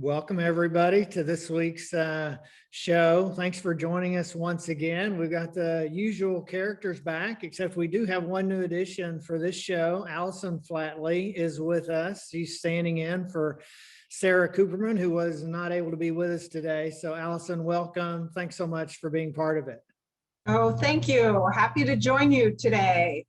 Welcome everybody to this week's show. Thanks for joining us once again. We've got the usual characters back, except we do have one new addition for this show. Allison Flatley is with us. She's standing in for Sara Kooperman, who was not able to be with us today. So Allison, welcome. Thanks so much for being part of it. Oh, thank you. Happy to join you today.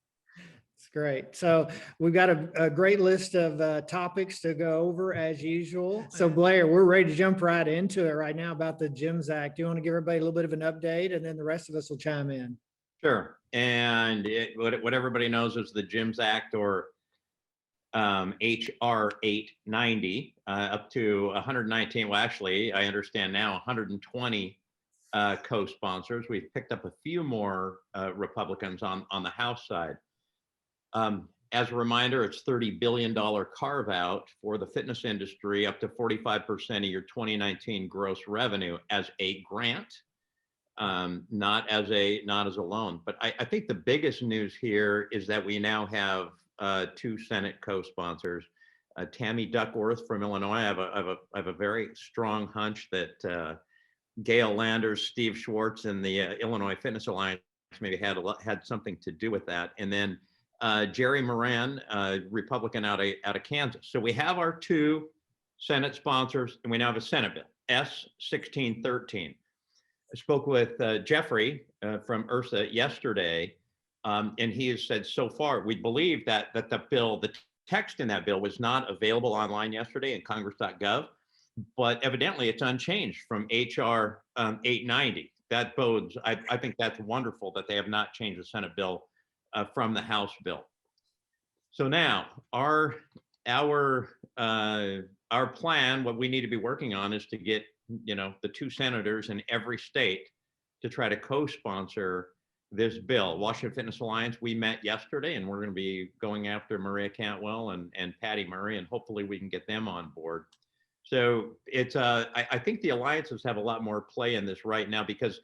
Great. So we've got a great list of topics to go over as usual. So Blair, we're ready to jump right into it right now about the GYMS Act. Do you want to give everybody a little bit of an update and then the rest of us will chime in? Sure. And what everybody knows is the GYMS Act, or HR 890, up to 119. Well, actually, I understand now 120 co-sponsors. We've picked up a few more Republicans on the House side. As a reminder, it's $30 billion carve out for the fitness industry, up to 45% of your 2019 gross revenue as a grant, not as a loan. But I think the biggest news here is that we now have two Senate co-sponsors. Tammy Duckworth from Illinois. I have a very strong hunch that Gail Landers, Steve Schwartz, and the Illinois Fitness Alliance maybe had something to do with that. And then Jerry Moran, Republican out of Kansas. So we have our two Senate sponsors, and we now have a Senate bill, S 1613. I spoke with Jeffrey from IHRSA yesterday, and he has said so far, we believe that the text in that bill was not available online yesterday in congress.gov, but evidently it's unchanged from HR 890. That bodes, I think that's wonderful that they have not changed the Senate bill from the House bill. So now our plan, what we need to be working on, is to get the two senators in every state to try to co-sponsor this bill. Washington Fitness Alliance, we met yesterday, and we're going to be going after Maria Cantwell and Patty Murray, and hopefully we can get them on board. So it's I think the alliances have a lot more play in this right now, because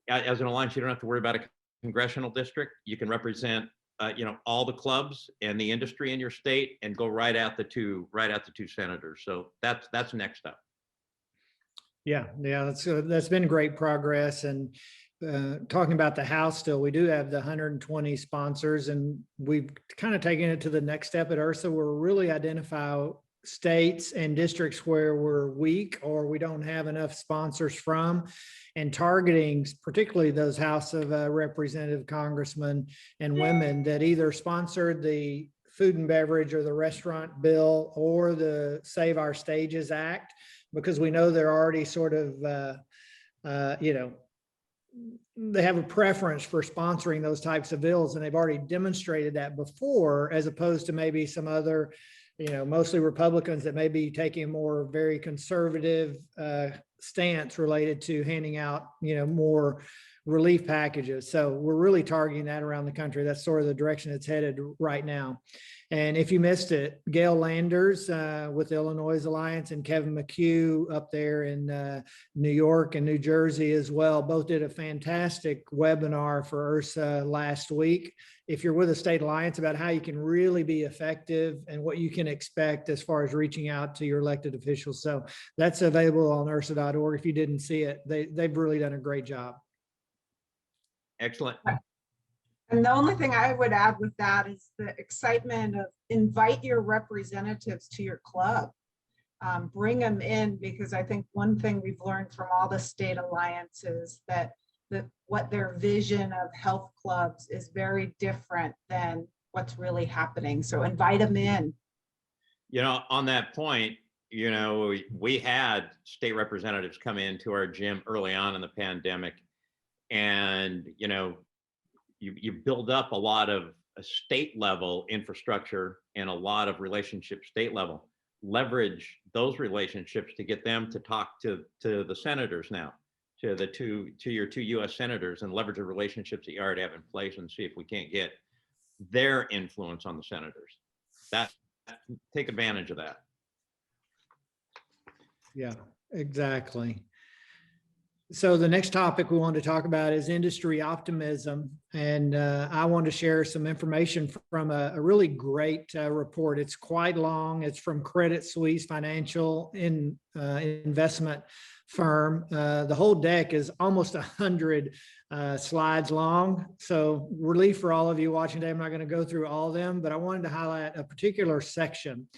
as an alliance, you don't have to worry about a congressional district. You can represent all the clubs and the industry in your state and go right at the two senators. So that's next up. Yeah, that's been great progress. And talking about the House still, we do have the 120 sponsors, and we've kind of taken it to the next step at IHRSA. We're really identify states and districts where we're weak or we don't have enough sponsors from, and targeting particularly those House of Representative congressmen and women that either sponsored the food and beverage or the restaurant bill or the Save Our Stages Act, because we know they're already sort of, they have a preference for sponsoring those types of bills, and they've already demonstrated that before, as opposed to maybe some other mostly Republicans that may be taking a more very conservative stance related to handing out, more relief packages. So we're really targeting that around the country. That's sort of the direction it's headed right now. And if you missed it, Gail Landers with Illinois Alliance and Kevin McHugh up there in New York and New Jersey as well, both did a fantastic webinar for IHRSA last week. If you're with a state alliance, about how you can really be effective and what you can expect as far as reaching out to your elected officials. So that's available on IHRSA.org. If you didn't see it, they've really done a great job. Excellent. And the only thing I would add with that is the excitement of invite your representatives to your club. Bring them in, because I think one thing we've learned from all the state alliances that what their vision of health clubs is very different than what's really happening. So invite them in. On that point, we had state representatives come into our gym early on in the pandemic, and you build up a lot of state level infrastructure and a lot of relationship state level. Leverage those relationships to get them to talk to the senators now, to your two U.S. senators, and leverage the relationships that you already have in place, and see if we can't get their influence on the senators. Take advantage of that. Yeah, exactly. So the next topic we want to talk about is industry optimism. And I want to share some information from a really great report. It's quite long. It's from Credit Suisse Financial Investment Firm. The whole deck is almost 100 slides long. So relief for all of you watching today. I'm not going to go through all of them, but I wanted to highlight a particular section.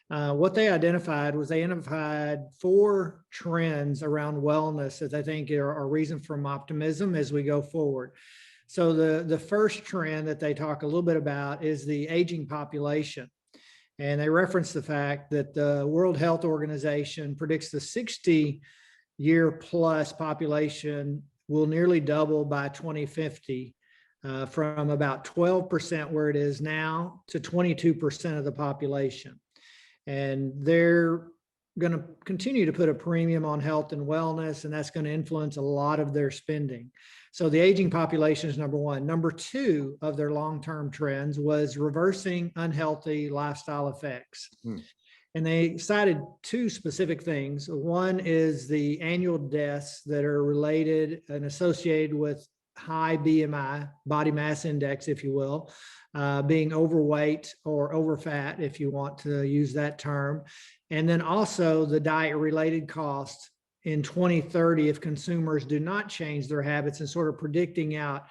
What they identified was they identified 4 trends around wellness that I think are a reason for optimism as we go forward. So the first trend that they talk a little bit about is the aging population. And they reference the fact that the World Health Organization predicts the 60-year plus population will nearly double by 2050. From about 12% where it is now to 22% of the population. And they're going to continue to put a premium on health and wellness, and that's going to influence a lot of their spending. So the aging population is number one. Number 2 of their long-term trends was reversing unhealthy lifestyle effects. And they cited 2 specific things. One is the annual deaths that are related and associated with high BMI, body mass index, if you will, being overweight or overfat, if you want to use that term. And then also the diet related cost in 2030 if consumers do not change their habits, and sort of predicting out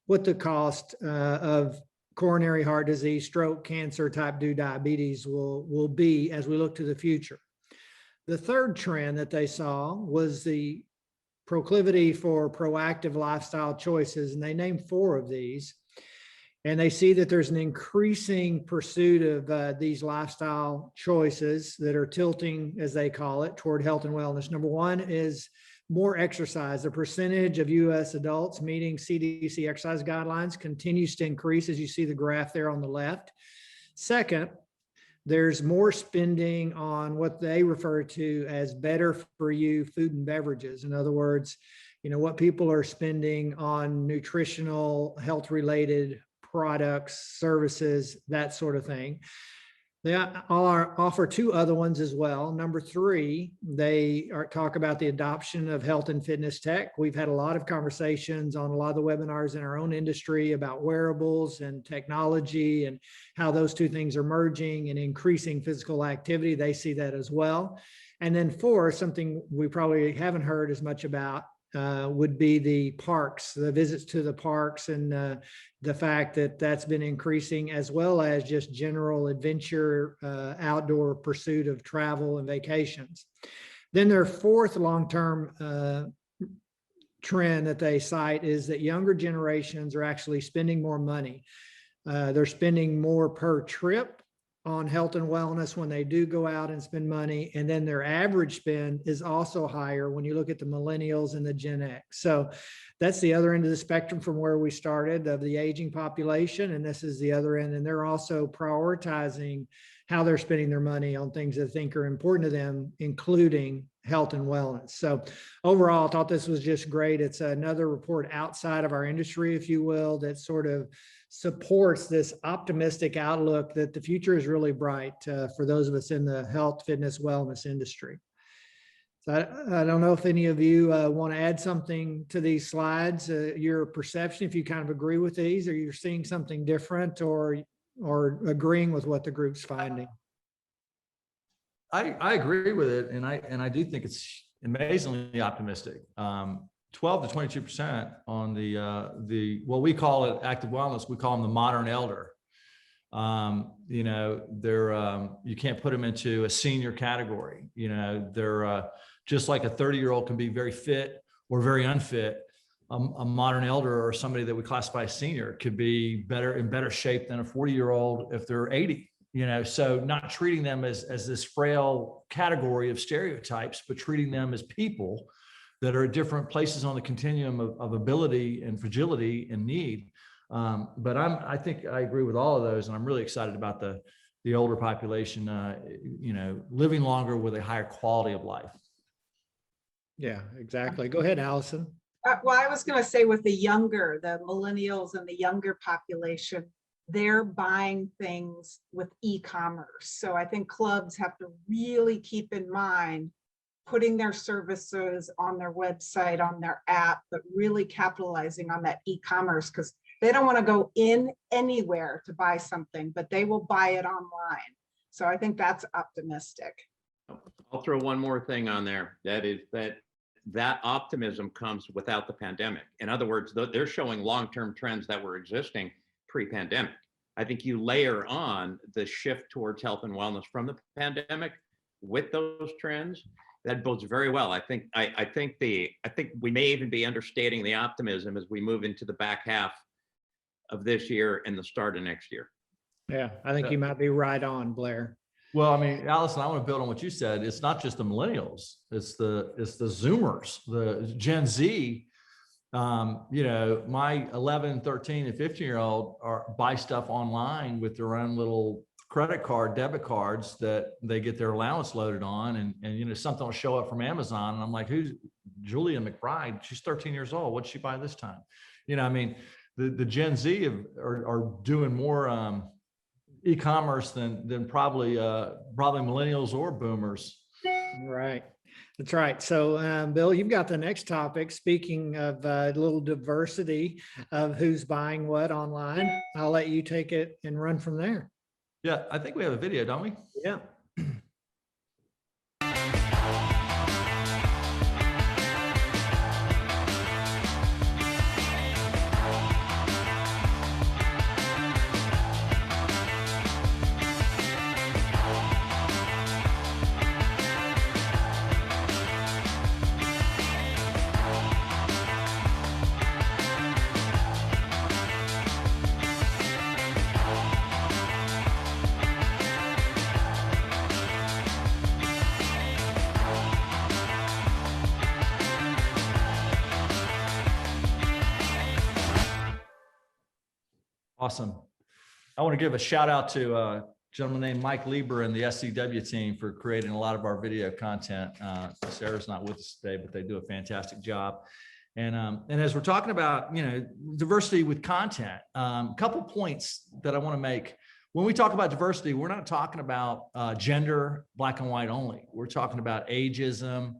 what the cost of coronary heart disease, stroke, cancer, type 2 diabetes will be as we look to the future. The third trend that they saw was the proclivity for proactive lifestyle choices, and they named 4 of these. And they see that there's an increasing pursuit of these lifestyle choices that are tilting, as they call it, toward health and wellness. Number 1 is more exercise. The percentage of U.S. adults meeting CDC exercise guidelines continues to increase, as you see the graph there on the left. Second, there's more spending on what they refer to as better for you food and beverages. In other words, what people are spending on nutritional, health related products, services, that sort of thing. They offer 2 other ones as well. Number 3, they talk about the adoption of health and fitness tech. We've had a lot of conversations on a lot of the webinars in our own industry about wearables and technology and how those 2 things are merging and increasing physical activity. They see that as well. And then 4, something we probably haven't heard as much about, would be the parks, the visits to the parks, and the fact that that's been increasing, as well as just general adventure, outdoor pursuit of travel and vacations. Then their 4th long-term trend that they cite is that younger generations are actually spending more money. They're spending more per trip on health and wellness when they do go out and spend money. And then their average spend is also higher when you look at the millennials and the Gen X. So that's the other end of the spectrum from where we started, of the aging population. And this is the other end. And they're also prioritizing how they're spending their money on things that they think are important to them, including health and wellness. So overall, I thought this was just great. It's another report outside of our industry, if you will, that sort of supports this optimistic outlook that the future is really bright for those of us in the health, fitness, wellness industry. So I don't know if any of you want to add something to these slides, your perception, if you kind of agree with these, or you're seeing something different, or agreeing with what the group's finding. I agree with it, and I do think it's amazingly optimistic. 12 to 22% on the what we call it active wellness. We call them the modern elder. They're you can't put them into a senior category. They're just like a 30-year-old can be very fit or very unfit. A modern elder, or somebody that we classify as senior, could be in better shape than a 40-year-old if they're 80. So not treating them as this frail category of stereotypes, but treating them as people that are at different places on the continuum of ability and fragility and need. But I think I agree with all of those, and I'm really excited about the older population, living longer with a higher quality of life. Yeah, exactly. Go ahead, Allison. Well, I was going to say, with the millennials and the younger population, they're buying things with e-commerce. So I think clubs have to really keep in mind putting their services on their website, on their app, but really capitalizing on that e-commerce, because they don't want to go in anywhere to buy something, but they will buy it online. So I think that's optimistic. I'll throw one more thing on there. That is that optimism comes without the pandemic. In other words, they're showing long-term trends that were existing pre-pandemic. I think you layer on the shift towards health and wellness from the pandemic with those trends, that bodes very well. I think we may even be understating the optimism as we move into the back half of this year and the start of next year. Yeah, I think you might be right on, Blair. Well, I mean, Allison, I want to build on what you said. It's not just the millennials, it's the Zoomers, the Gen Z. My 11, 13, and 15-year-old buy stuff online with their own little credit card, debit cards that they get their allowance loaded on. And something will show up from Amazon. And I'm like, who's Julia McBride? She's 13 years old. What'd she buy this time? The Gen Z are doing more e-commerce than probably millennials or boomers. Right. That's right. So, Bill, you've got the next topic. Speaking of a little diversity of who's buying what online, I'll let you take it and run from there. Yeah, I think we have a video, don't we? Yeah. Awesome. I want to give a shout out to a gentleman named Mike Lieber and the SCW team for creating a lot of our video content. Sarah's not with us today, but they do a fantastic job. And as we're talking about, diversity with content, a couple points that I want to make. When we talk about diversity, we're not talking about gender, black and white only. We're talking about ageism.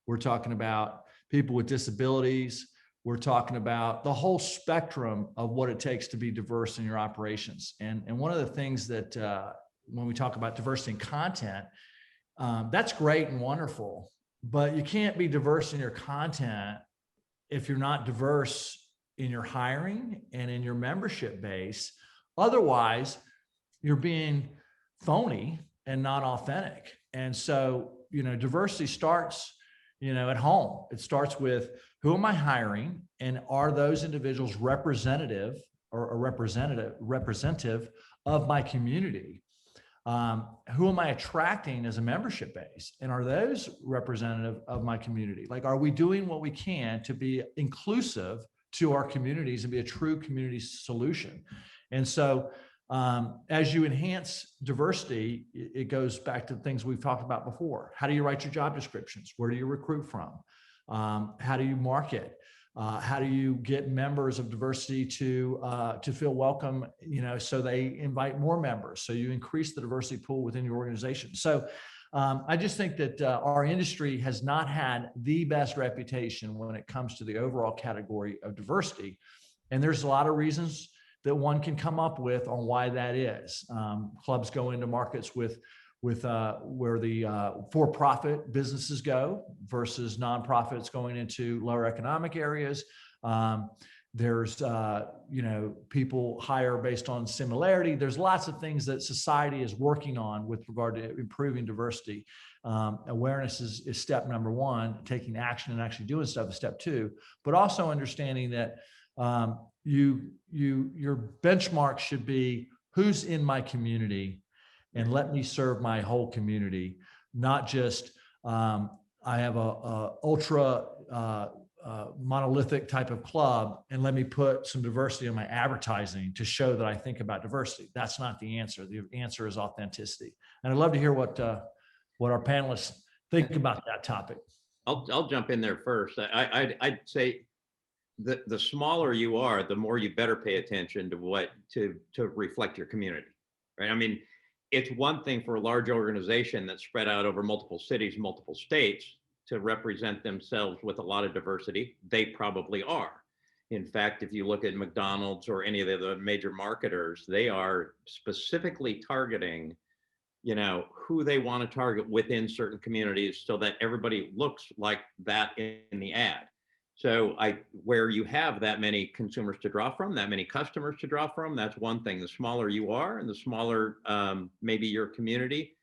We're talking about people with disabilities. We're talking about the whole spectrum of what it takes to be diverse in your operations. And one of the things that when we talk about diversity in content, that's great and wonderful, but you can't be diverse in your content if you're not diverse in your hiring and in your membership base. Otherwise, you're being phony and not authentic. And so, diversity starts, at home. It starts with, who am I hiring? And are those individuals representative of my community? Who am I attracting as a membership base? And are those representative of my community? Like, are we doing what we can to be inclusive to our communities and be a true community solution? And so as you enhance diversity, it goes back to things we've talked about before. How do you write your job descriptions? Where do you recruit from? How do you market? How do you get members of diversity to feel welcome, so they invite more members, so you increase the diversity pool within your organization. So I just think that our industry has not had the best reputation when it comes to the overall category of diversity. And there's a lot of reasons that one can come up with on why that is. Clubs go into markets with where the for-profit businesses go versus nonprofits going into lower economic areas. There's, people hire based on similarity. There's lots of things that society is working on with regard to improving diversity. Awareness is step number one. Taking action and actually doing stuff is step two. But also understanding that your benchmark should be, who's in my community, and let me serve my whole community, not just I have a ultra monolithic type of club, and let me put some diversity in my advertising to show that I think about diversity. That's not the answer. The answer is authenticity. And I'd love to hear what our panelists think about that topic. I'll jump in there first. I'd say the smaller you are, the more you better pay attention to reflect your community, right? I mean, it's one thing for a large organization that's spread out over multiple cities, multiple states, to represent themselves with a lot of diversity, they probably are. In fact, if you look at McDonald's or any of the other major marketers, they are specifically targeting, you know, who they want to target within certain communities so that everybody looks like that in the ad. So where you have that many consumers to draw from, that many customers to draw from, that's one thing. The smaller you are and the smaller maybe your community,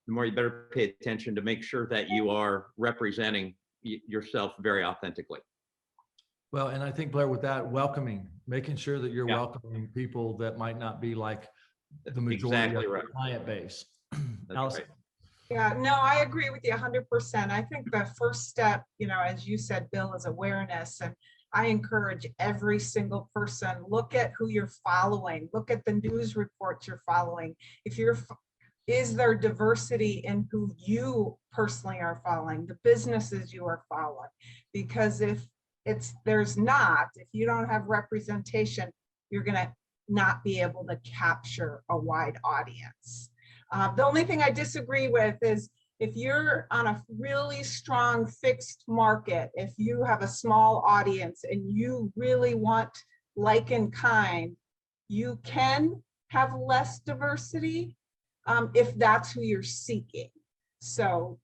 the more you better pay attention to make sure that you are representing yourself very authentically. Well, and I think, Blair, with that, welcoming, making sure that you're Yeah. welcoming people that might not be like the majority Exactly of right. the client base. That's Allison? right. Yeah, no, I agree with you 100%. I think the first step, you know, as you said, Bill, is awareness. And I encourage every single person, look at who you're following, look at the news reports you're following. Is there diversity in who you personally are following, the businesses you are following? Because if there's not, if you don't have representation, you're going to not be able to capture a wide audience. The only thing I disagree with is if you're on a really strong fixed market, if you have a small audience and you really want like and kind, you can have less diversity if that's who you're seeking. So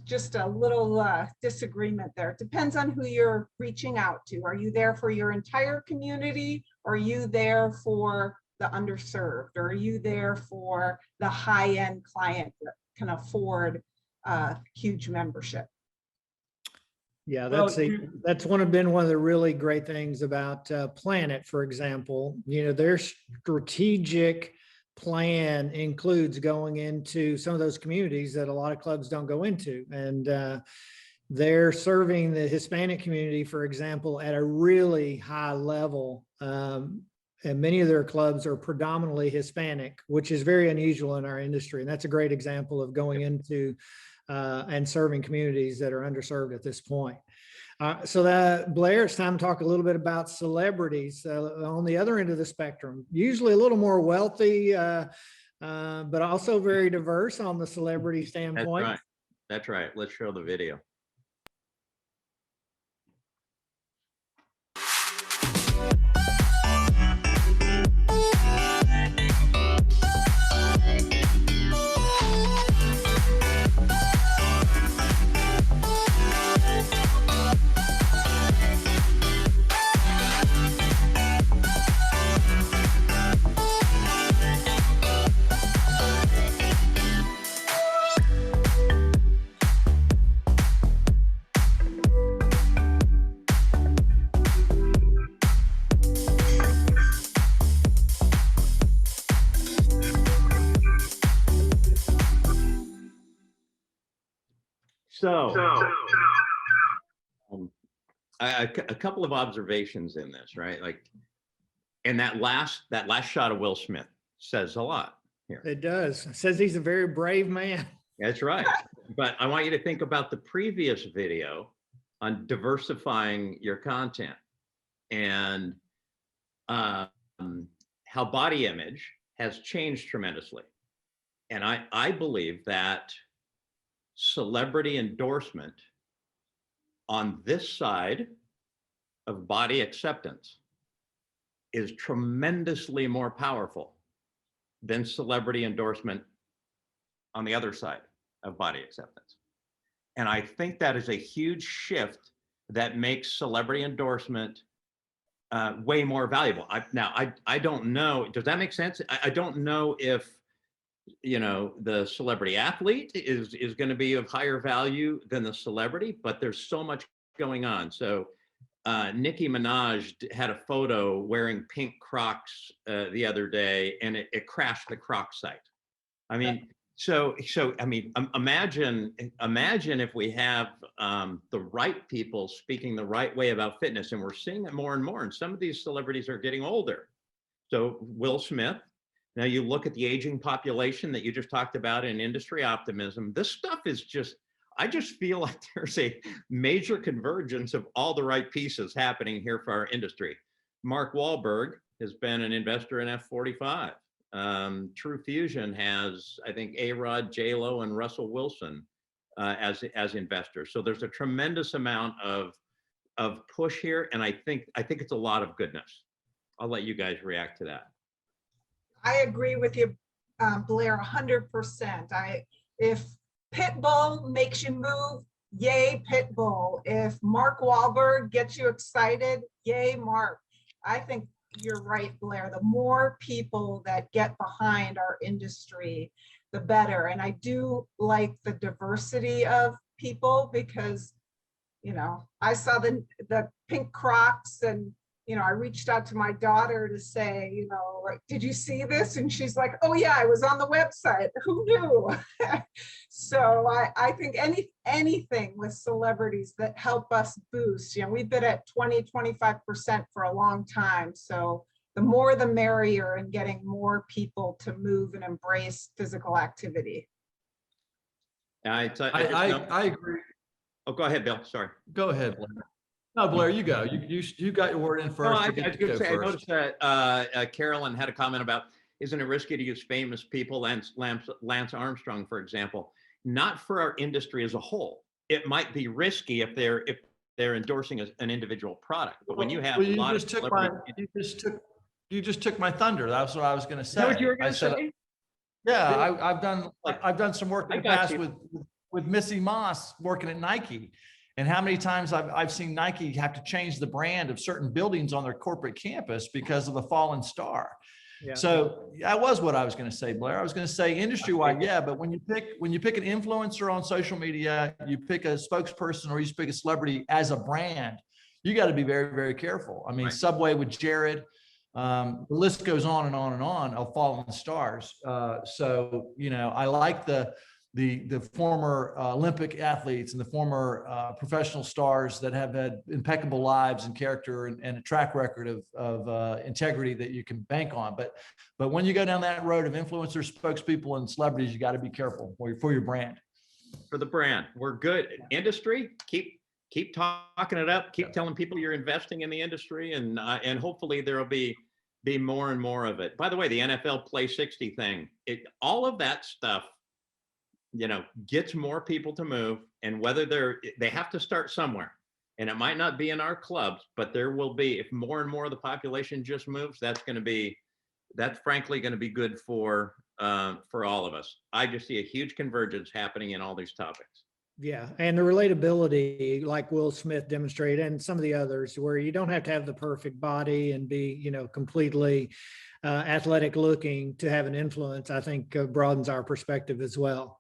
just a little disagreement there. It depends on who you're reaching out to. Are you there for your entire community? Or are you there for the underserved? Or are you there for the high-end client that can afford a huge membership? Yeah, Well, that's been one of the really great things about Planet, for example. You know, their strategic plan includes going into some of those communities that a lot of clubs don't go into. And they're serving the Hispanic community, for example, at a really high level. And many of their clubs are predominantly Hispanic, which is very unusual in our industry. And that's a great example of going into and serving communities that are underserved at this point. So that, Blair, it's time to talk a little bit about celebrities on the other end of the spectrum, usually a little more wealthy, but also very diverse on the celebrity standpoint. That's right. That's right. Let's show the video. So, a couple of observations in this, right? Like, and that last shot of Will Smith says a lot here. It does. It says he's a very brave man. That's right. But I want you to think about the previous video on diversifying your content and how body image has changed tremendously. And I believe that celebrity endorsement on this side of body acceptance is tremendously more powerful than celebrity endorsement on the other side of body acceptance. And I think that is a huge shift that makes celebrity endorsement way more valuable. I don't know, does that make sense? I don't know if, you know, the celebrity athlete is going to be of higher value than the celebrity, but there's so much going on. So Nicki Minaj had a photo wearing pink Crocs the other day, and it crashed the Crocs site. I mean, so I mean, imagine if we have the right people speaking the right way about fitness, and we're seeing it more and more. And some of these celebrities are getting older. So Will Smith. Now you look at the aging population that you just talked about in industry optimism. This stuff is I just feel like there's a major convergence of all the right pieces happening here for our industry. Mark Wahlberg has been an investor in F45. True Fusion has, I think, A-Rod, J-Lo, and Russell Wilson as investors. So there's a tremendous amount of push here, and I think it's a lot of goodness. I'll let you guys react to that. I agree with you, Blair, 100%. If Pitbull makes you move, yay, Pitbull. If Mark Wahlberg gets you excited, yay, Mark. I think you're right, Blair. The more people that get behind our industry, the better. And I do like the diversity of people because, you know, I saw the pink Crocs and, you know, I reached out to my daughter to say, you know, like, did you see this? And she's like, oh yeah, I was on the website. Who knew? So I think anything with celebrities that help us boost, you know, we've been at 20-25% for a long time. So the more the merrier and getting more people to move and embrace physical activity. I agree. Oh, go ahead, Bill. Sorry. Go ahead, Blair. No, Blair, you go. You got your word in first. No, I noticed that Carolyn had a comment about, isn't it risky to use famous people, Lance Armstrong, for example, not for our industry as a whole. It might be risky if they're endorsing an individual product, but when you have a lot of you just took my thunder. That's what I was going to say. Is that what you were going to say? Yeah, I've done some work in the past with Missy Moss working at Nike. And how many times I've seen Nike have to change the brand of certain buildings on their corporate campus because of the fallen star. Yeah. So that was what I was going to say, Blair. I was going to say industry-wide, yeah, but when you pick an influencer on social media, you pick a spokesperson or you pick a celebrity as a brand, you got to be very, very careful. I mean, right. Subway with Jared, the list goes on and on and on of fallen stars. So, you know, I like the former Olympic athletes and the former professional stars that have had impeccable lives and character and a track record of integrity that you can bank on. But when you go down that road of influencers, spokespeople, and celebrities, you got to be careful for your brand. For the brand, we're good. Industry, keep talking it up. Keep telling people you're investing in the industry, and hopefully there will be more and more of it. By the way, the NFL Play 60 thing, all of that stuff, you know, gets more people to move, and whether they have to start somewhere, and it might not be in our clubs, but there will be, if more and more of the population just moves, that's frankly going to be good for all of us. I just see a huge convergence happening in all these topics. Yeah, and the relatability, like Will Smith demonstrated, and some of the others, where you don't have to have the perfect body and be, you know, completely athletic looking to have an influence, I think broadens our perspective as well.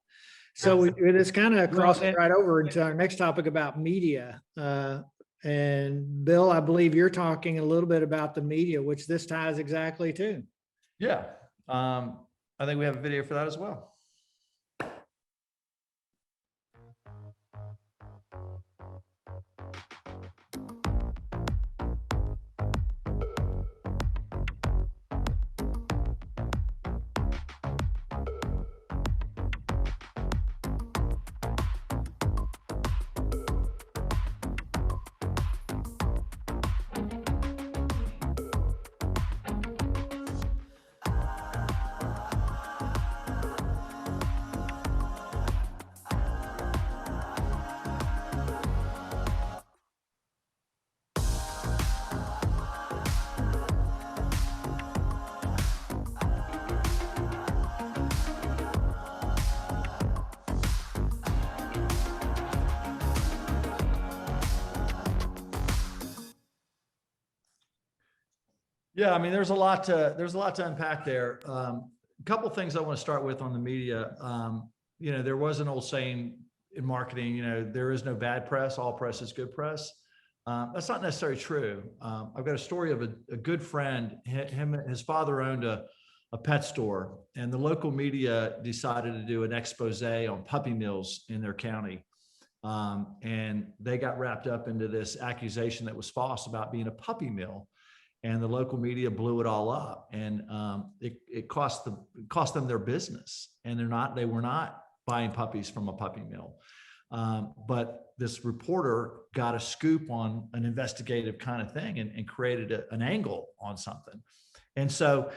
So it is kind of crossing right over into our next topic about media. And Bill, I believe you're talking a little bit about the media, which this ties exactly to. Yeah, I think we have a video for that as well. Yeah, I mean, there's a lot to unpack there. A couple of things I want to start with on the media. You know, there was an old saying in marketing, you know, there is no bad press, all press is good press. That's not necessarily true. I've got a story of a good friend. His father owned a pet store, and the local media decided to do an expose on puppy mills in their county. And they got wrapped up into this accusation that was false about being a puppy mill. And the local media blew it all up, and it cost them their business. And they were not buying puppies from a puppy mill. But this reporter got a scoop on an investigative kind of thing and created an angle on something. And so,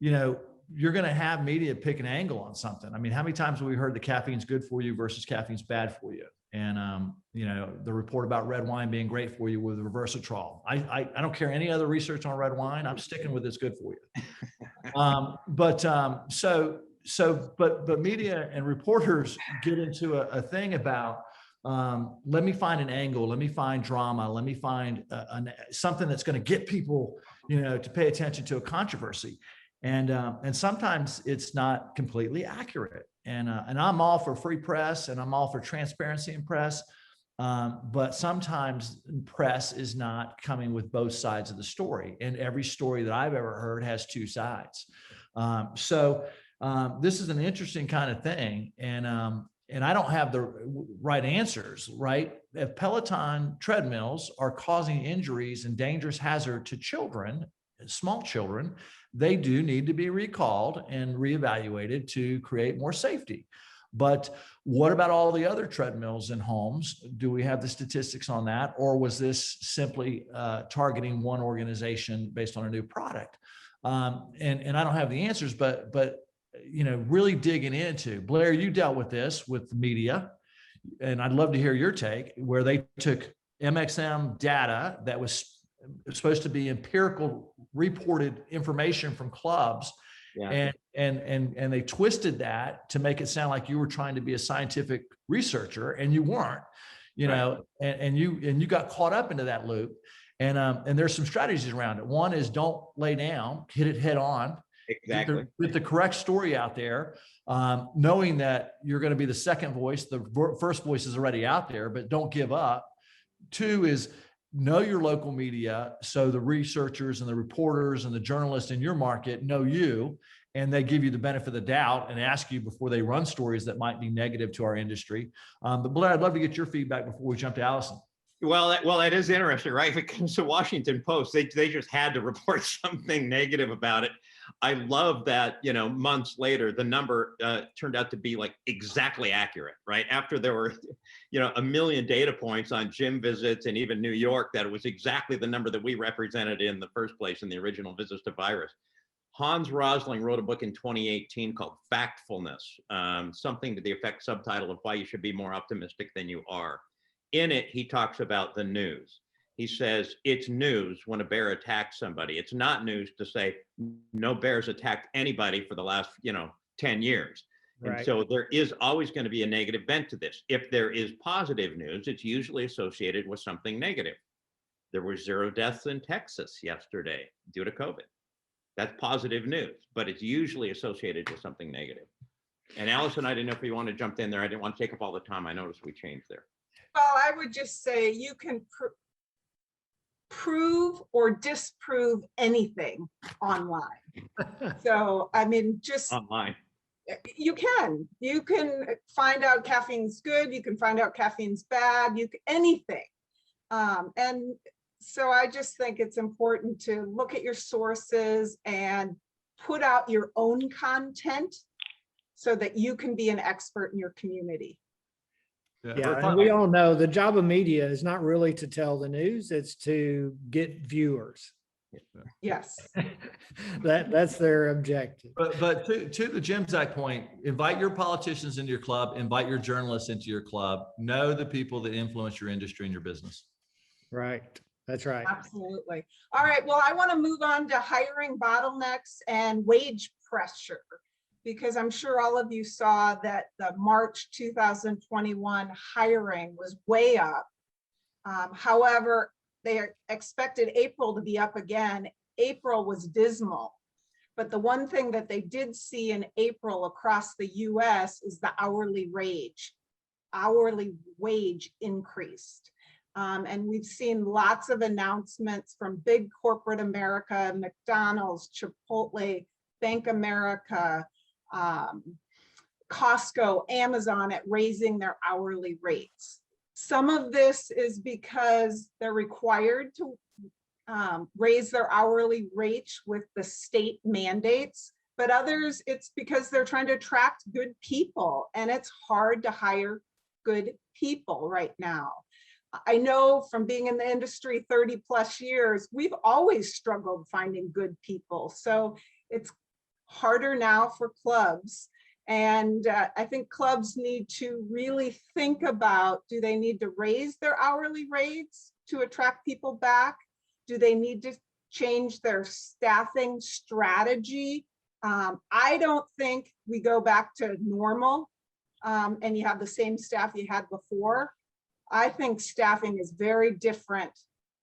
you know, you're going to have media pick an angle on something. I mean, how many times have we heard that caffeine's good for you versus caffeine's bad for you? And, the report about red wine being great for you with resveratrol. I don't care any other research on red wine. I'm sticking with it's good for you. But media and reporters get into a thing about, let me find an angle, let me find drama, let me find something that's going to get people, to pay attention to a controversy. And sometimes it's not completely accurate. And I'm all for free press and I'm all for transparency in press. But sometimes press is not coming with both sides of the story. And every story that I've ever heard has two sides. This is an interesting kind of thing. And I don't have the right answers, right? If Peloton treadmills are causing injuries and dangerous hazard to children, small children, they do need to be recalled and reevaluated to create more safety. But what about all the other treadmills in homes? Do we have the statistics on that? Or was this simply targeting one organization based on a new product? And I don't have the answers, but really digging into, Blair, you dealt with this with the media, and I'd love to hear your take, where they took MXM data that was supposed to be empirical reported information from clubs. Yeah. And they twisted that to make it sound like you were trying to be a scientific researcher, and you weren't, and you got caught up into that loop. And there's some strategies around it. One is don't lay down, hit it head on. Exactly. With the correct story out there, knowing that you're going to be the second voice. The first voice is already out there, but don't give up. Two is know your local media. So the researchers and the reporters and the journalists in your market know you, and they give you the benefit of the doubt and ask you before they run stories that might be negative to our industry. But Blair, I'd love to get your feedback before we jump to Allison. Well, that is interesting, right? If it comes to Washington Post, they just had to report something negative about it. I love that, months later, the number turned out to be like exactly accurate, right? After there were, a million data points on gym visits and even New York, that it was exactly the number that we represented in the first place in the original Visits to Virus. Hans Rosling wrote a book in 2018 called Factfulness, something to the effect subtitle of Why You Should Be More Optimistic Than You Are. In it, he talks about the news. He says it's news when a bear attacks somebody. It's not news to say no bears attacked anybody for the last, 10 years. Right. And so there is always going to be a negative bent to this. If there is positive news, it's usually associated with something negative. There were 0 deaths in Texas yesterday due to COVID. That's positive news, but it's usually associated with something negative. And Allison, I didn't know if you want to jump in there. I didn't want to take up all the time. I noticed we changed there. Well, I would just say you can prove or disprove anything online. So, I mean, just online. You can find out caffeine's good. You can find out caffeine's bad. Anything. And so I just think it's important to look at your sources and put out your own content so that you can be an expert in your community. Yeah, and we all know the job of media is not really to tell the news, it's to get viewers. Yes. That's their objective. But to the Jim's Act point, invite your politicians into your club, invite your journalists into your club, know the people that influence your industry and your business. Right. That's right. Absolutely. All right. Well, I want to move on to hiring bottlenecks and wage pressure, because I'm sure all of you saw that the March 2021 hiring was way up. However, they expected April to be up again. April was dismal. But the one thing that they did see in April across the US is the hourly wage increased. And we've seen lots of announcements from big corporate America, McDonald's, Chipotle, Bank America, Costco, Amazon at raising their hourly rates. Some of this is because they're required to raise their hourly rates with the state mandates, but others it's because they're trying to attract good people, and it's hard to hire good people right now. I know from being in the industry 30 plus years, we've always struggled finding good people. So it's harder now for clubs. And I think clubs need to really think about, do they need to raise their hourly rates to attract people back? Do they need to change their staffing strategy? I don't think we go back to normal and you have the same staff you had before. I think staffing is very different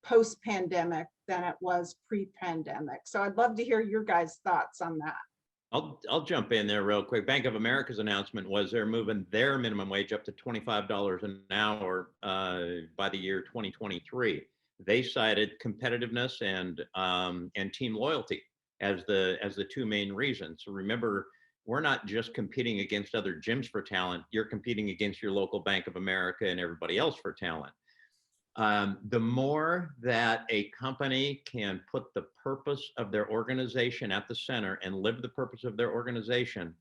post-pandemic than it was pre-pandemic. So I'd love to hear your guys' thoughts on that. I'll jump in there real quick. Bank of America's announcement was they're moving their minimum wage up to $25 an hour by the year 2023. They cited competitiveness and team loyalty as the two main reasons. So remember, we're not just competing against other gyms for talent. You're competing against your local Bank of America and everybody else for talent. The more that a company can put the purpose of their organization at the center and live the purpose of their organization,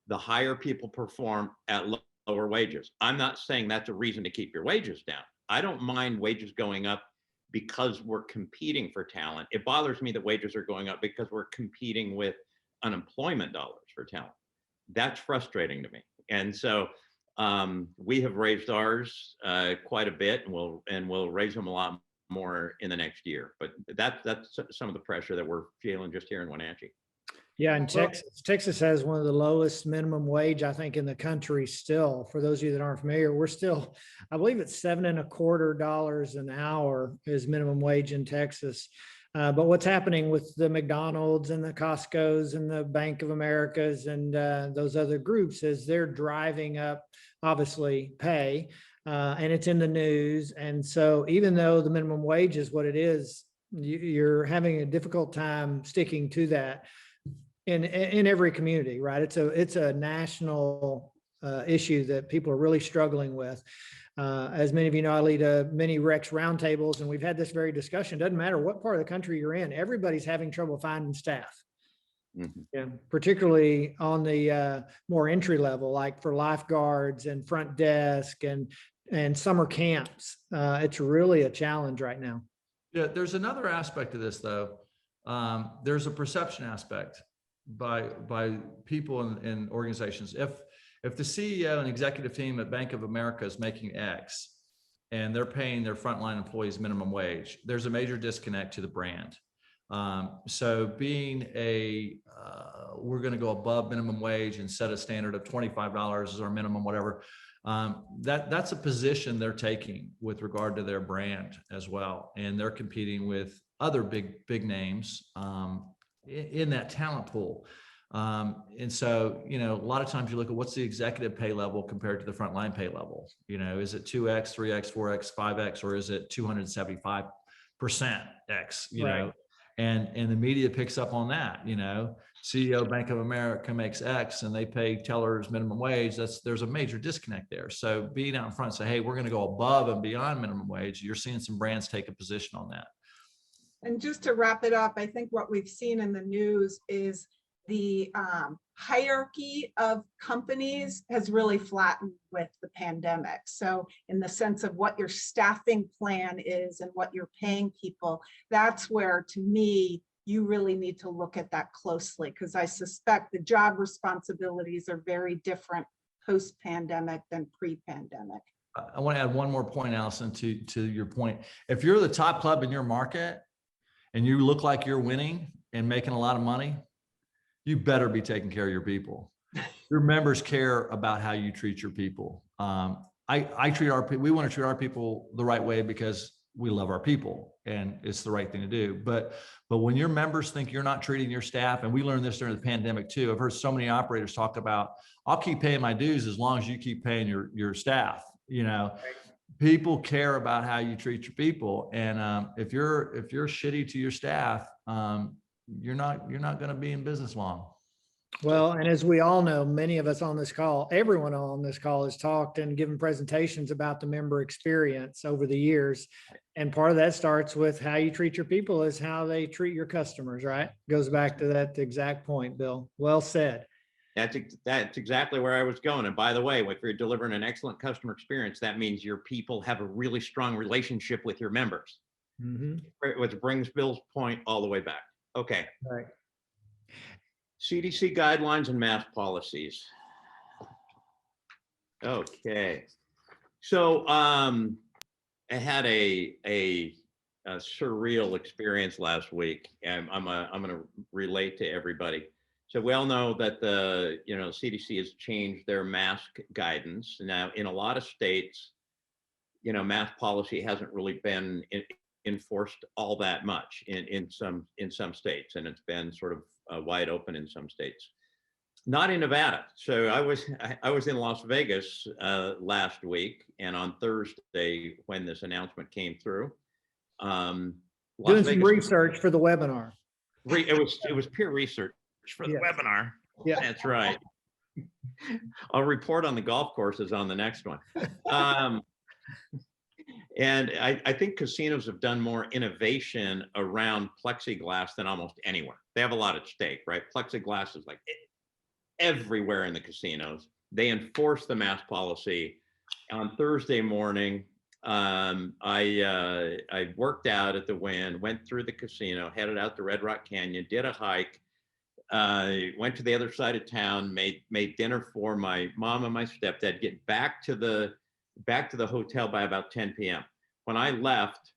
the higher people perform at lower wages. I'm not saying that's a reason to keep your wages down. I don't mind wages going up because we're competing for talent. It bothers me that wages are going up because we're competing with unemployment dollars for talent. That's frustrating to me. And so we have raised ours quite a bit, and we'll raise them a lot more in the next year. But that's some of the pressure that we're feeling just here in Wenatchee. Yeah, and Texas has one of the lowest minimum wage, I think, in the country still. For those of you that aren't familiar, we're still, I believe it's $7.25 an hour is minimum wage in Texas. But what's happening with the McDonald's and the Costco's and the Bank of America's and those other groups is they're driving up, obviously, pay, and it's in the news. And so even though the minimum wage is what it is, you're having a difficult time sticking to that in every community, right? It's a national issue that people are really struggling with. As many of you know, I lead many Rex roundtables, and we've had this very discussion. Doesn't matter what part of the country you're in, everybody's having trouble finding staff. Mm-hmm. Yeah, particularly on the more entry level, like for lifeguards and front desk and summer camps. It's really a challenge right now. Yeah, there's another aspect of this, though. There's a perception aspect by people in organizations. If the CEO and executive team at Bank of America is making X and they're paying their frontline employees minimum wage, there's a major disconnect to the brand. So being we're going to go above minimum wage and set a standard of $25 as our minimum, whatever, that's a position they're taking with regard to their brand as well. And they're competing with other big names in that talent pool. And so, you know, a lot of times you look at what's the executive pay level compared to the frontline pay level. You know, is it 2X, 3X, 4X, 5X, or is it 275% X, you right. know, and the media picks up on that, you know, CEO Bank of America makes X and they pay tellers minimum wage. There's a major disconnect there. So being out in front and say, hey, we're going to go above and beyond minimum wage. You're seeing some brands take a position on that. And just to wrap it up, I think what we've seen in the news is the hierarchy of companies has really flattened with the pandemic. So in the sense of what your staffing plan is and what you're paying people, that's where, to me, you really need to look at that closely, because I suspect the job responsibilities are very different post-pandemic than pre-pandemic. I want to add one more point, Allison, to your point. If you're the top club in your market and you look like you're winning and making a lot of money, you better be taking care of your people. Your members care about how you treat your people. I treat we want to treat our people the right way because we love our people and it's the right thing to do. But when your members think you're not treating your staff, and we learned this during the pandemic too, I've heard so many operators talk about, I'll keep paying my dues as long as you keep paying your staff. You know, people care about how you treat your people. And if you're shitty to your staff, you're not going to be in business long. Well, and as we all know, many of us on this call, everyone on this call has talked and given presentations about the member experience over the years. And part of that starts with how you treat your people is how they treat your customers, right? Goes back to that exact point, Bill. Well said. That's exactly where I was going. And by the way, if you're delivering an excellent customer experience, that means your people have a really strong relationship with your members, which brings Bill's point all the way back. Okay. Right. CDC guidelines and mask policies. Okay. So I had a surreal experience last week, and I'm going to relate to everybody. So we all know that the CDC has changed their mask guidance. Now, in a lot of states, mask policy hasn't really been enforced all that much in some states, and it's been sort of wide open in some states. Not in Nevada. So I was in Las Vegas last week, and on Thursday when this announcement came through, doing some research for the webinar. It was peer research for the webinar. Yeah, that's right. I'll report on the golf courses on the next one. And I think casinos have done more innovation around plexiglass than almost anywhere. They have a lot at stake, right? Plexiglass is like everywhere in the casinos. They enforce the mask policy. On Thursday morning, I worked out at the Wynn, went through the casino, headed out to Red Rock Canyon, did a hike, went to the other side of town, made dinner for my mom and my stepdad, get back to the hotel by about 10 p.m. When I left,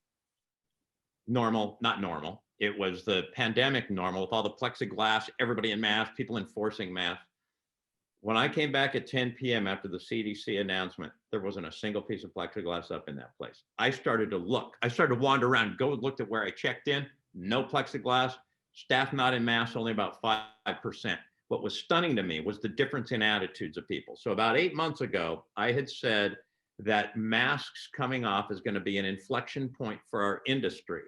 normal, not normal. It was the pandemic normal with all the plexiglass, everybody in masks, people enforcing masks. When I came back at 10 p.m. after the CDC announcement, there wasn't a single piece of plexiglass up in that place. I started to look. I started to wander around, looked at where I checked in, no plexiglass, staff not in masks, only about 5%. What was stunning to me was the difference in attitudes of people. So about 8 months ago, I had said that masks coming off is going to be an inflection point for our industry.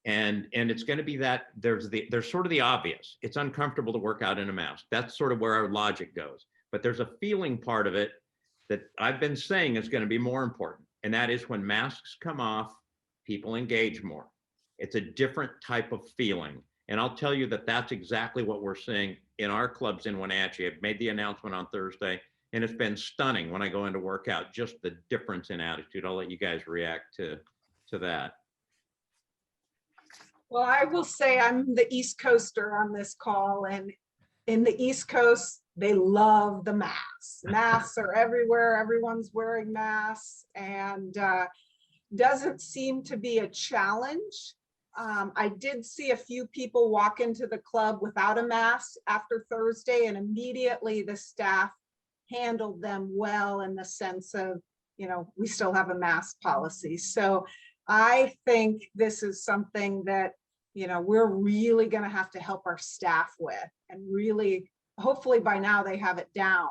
And it's going to be that there's sort of the obvious. It's uncomfortable to work out in a mask. That's sort of where our logic goes. But there's a feeling part of it that I've been saying is going to be more important. And that is when masks come off, people engage more. It's a different type of feeling. And I'll tell you that that's exactly what we're seeing in our clubs in Wenatchee. I've made the announcement on Thursday, and it's been stunning when I go into workout, just the difference in attitude. I'll let you guys react to that. Well, I will say I'm the East Coaster on this call, and in the East Coast, they love the masks. Masks are everywhere. Everyone's wearing masks, and doesn't seem to be a challenge. I did see a few people walk into the club without a mask after Thursday, and immediately the staff handled them well in the sense of, we still have a mask policy. So I think this is something that, we're really going to have to help our staff with, and really, hopefully by now they have it down,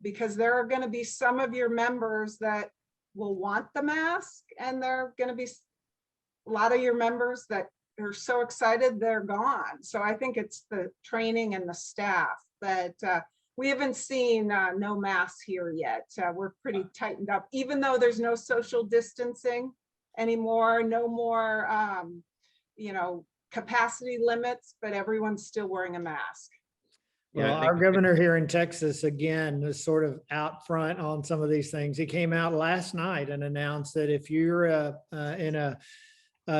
because there are going to be some of your members that will want the mask, and there are going to be a lot of your members that are so excited they're gone. So I think it's the training and the staff, but we haven't seen no masks here yet. We're pretty tightened up, even though there's no social distancing anymore, no more, capacity limits, but everyone's still wearing a mask. Well, our governor here in Texas, again, is sort of out front on some of these things. He came out last night and announced that if you're in a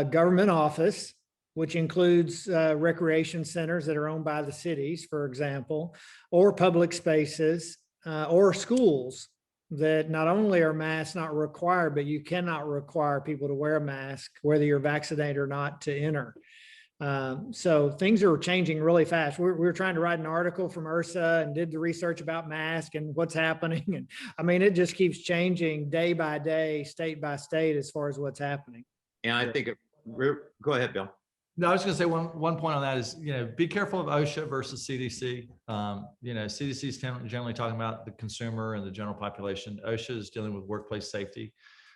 government office, which includes recreation centers that are owned by the cities, for example, or public spaces, or schools, that not only are masks not required, but you cannot require people to wear a mask, whether you're vaccinated or not, to enter. So things are changing really fast. We're trying to write an article from IHRSA and did the research about masks and what's happening. And I mean, it just keeps changing day by day, state by state, as far as what's happening. And I think, go ahead, Bill. No, I was going to say one point on that is, be careful of OSHA versus CDC. CDC is generally talking about the consumer and the general population. OSHA is dealing with workplace safety.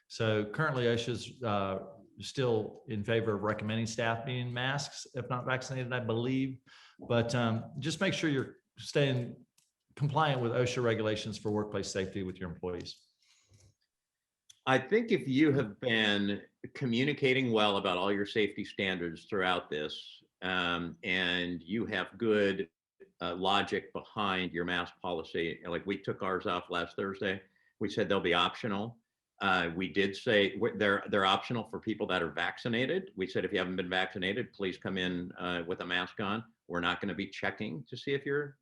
So currently OSHA is still in favor of recommending staff being masks, if not vaccinated, I believe. But just make sure you're staying compliant with OSHA regulations for workplace safety with your employees. I think if you have been communicating well about all your safety standards throughout this, and you have good logic behind your mask policy, like we took ours off last Thursday, we said they'll be optional. We did say they're optional for people that are vaccinated. We said if you haven't been vaccinated, please come in with a mask on. We're not going to be checking to see if you're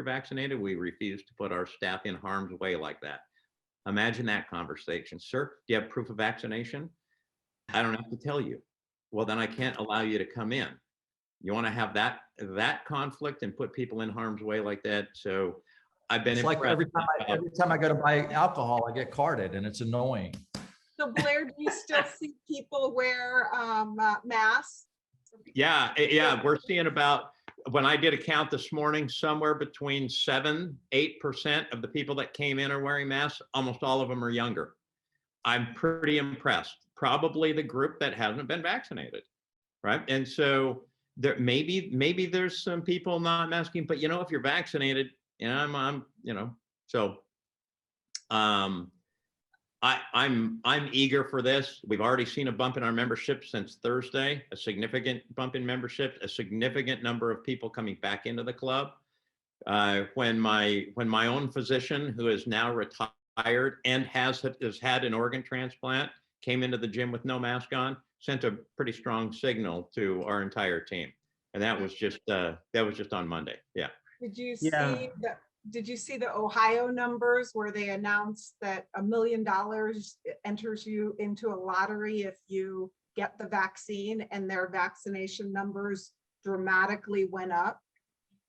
vaccinated. We refuse to put our staff in harm's way like that. Imagine that conversation. Sir, do you have proof of vaccination? I don't have to tell you. Well, then I can't allow you to come in. You want to have that conflict and put people in harm's way like that? So I've been It's like impressed. every time I go to buy alcohol, I get carded and it's annoying. So Blair, do you still see people wear masks? Yeah, we're seeing about, when I did a count this morning, somewhere between 7-8% of the people that came in are wearing masks. Almost all of them are younger. I'm pretty impressed. Probably the group that hasn't been vaccinated, right? And so there maybe there's some people not masking, but if you're vaccinated, I'm I'm eager for this. We've already seen a bump in our membership since Thursday, a significant bump in membership, a significant number of people coming back into the club. When my own physician, who is now retired and has had an organ transplant, came into the gym with no mask on, sent a pretty strong signal to our entire team. And that was just on Monday. Yeah. Did you see the Ohio numbers where they announced that $1 million enters you into a lottery if you get the vaccine, and their vaccination numbers dramatically went up?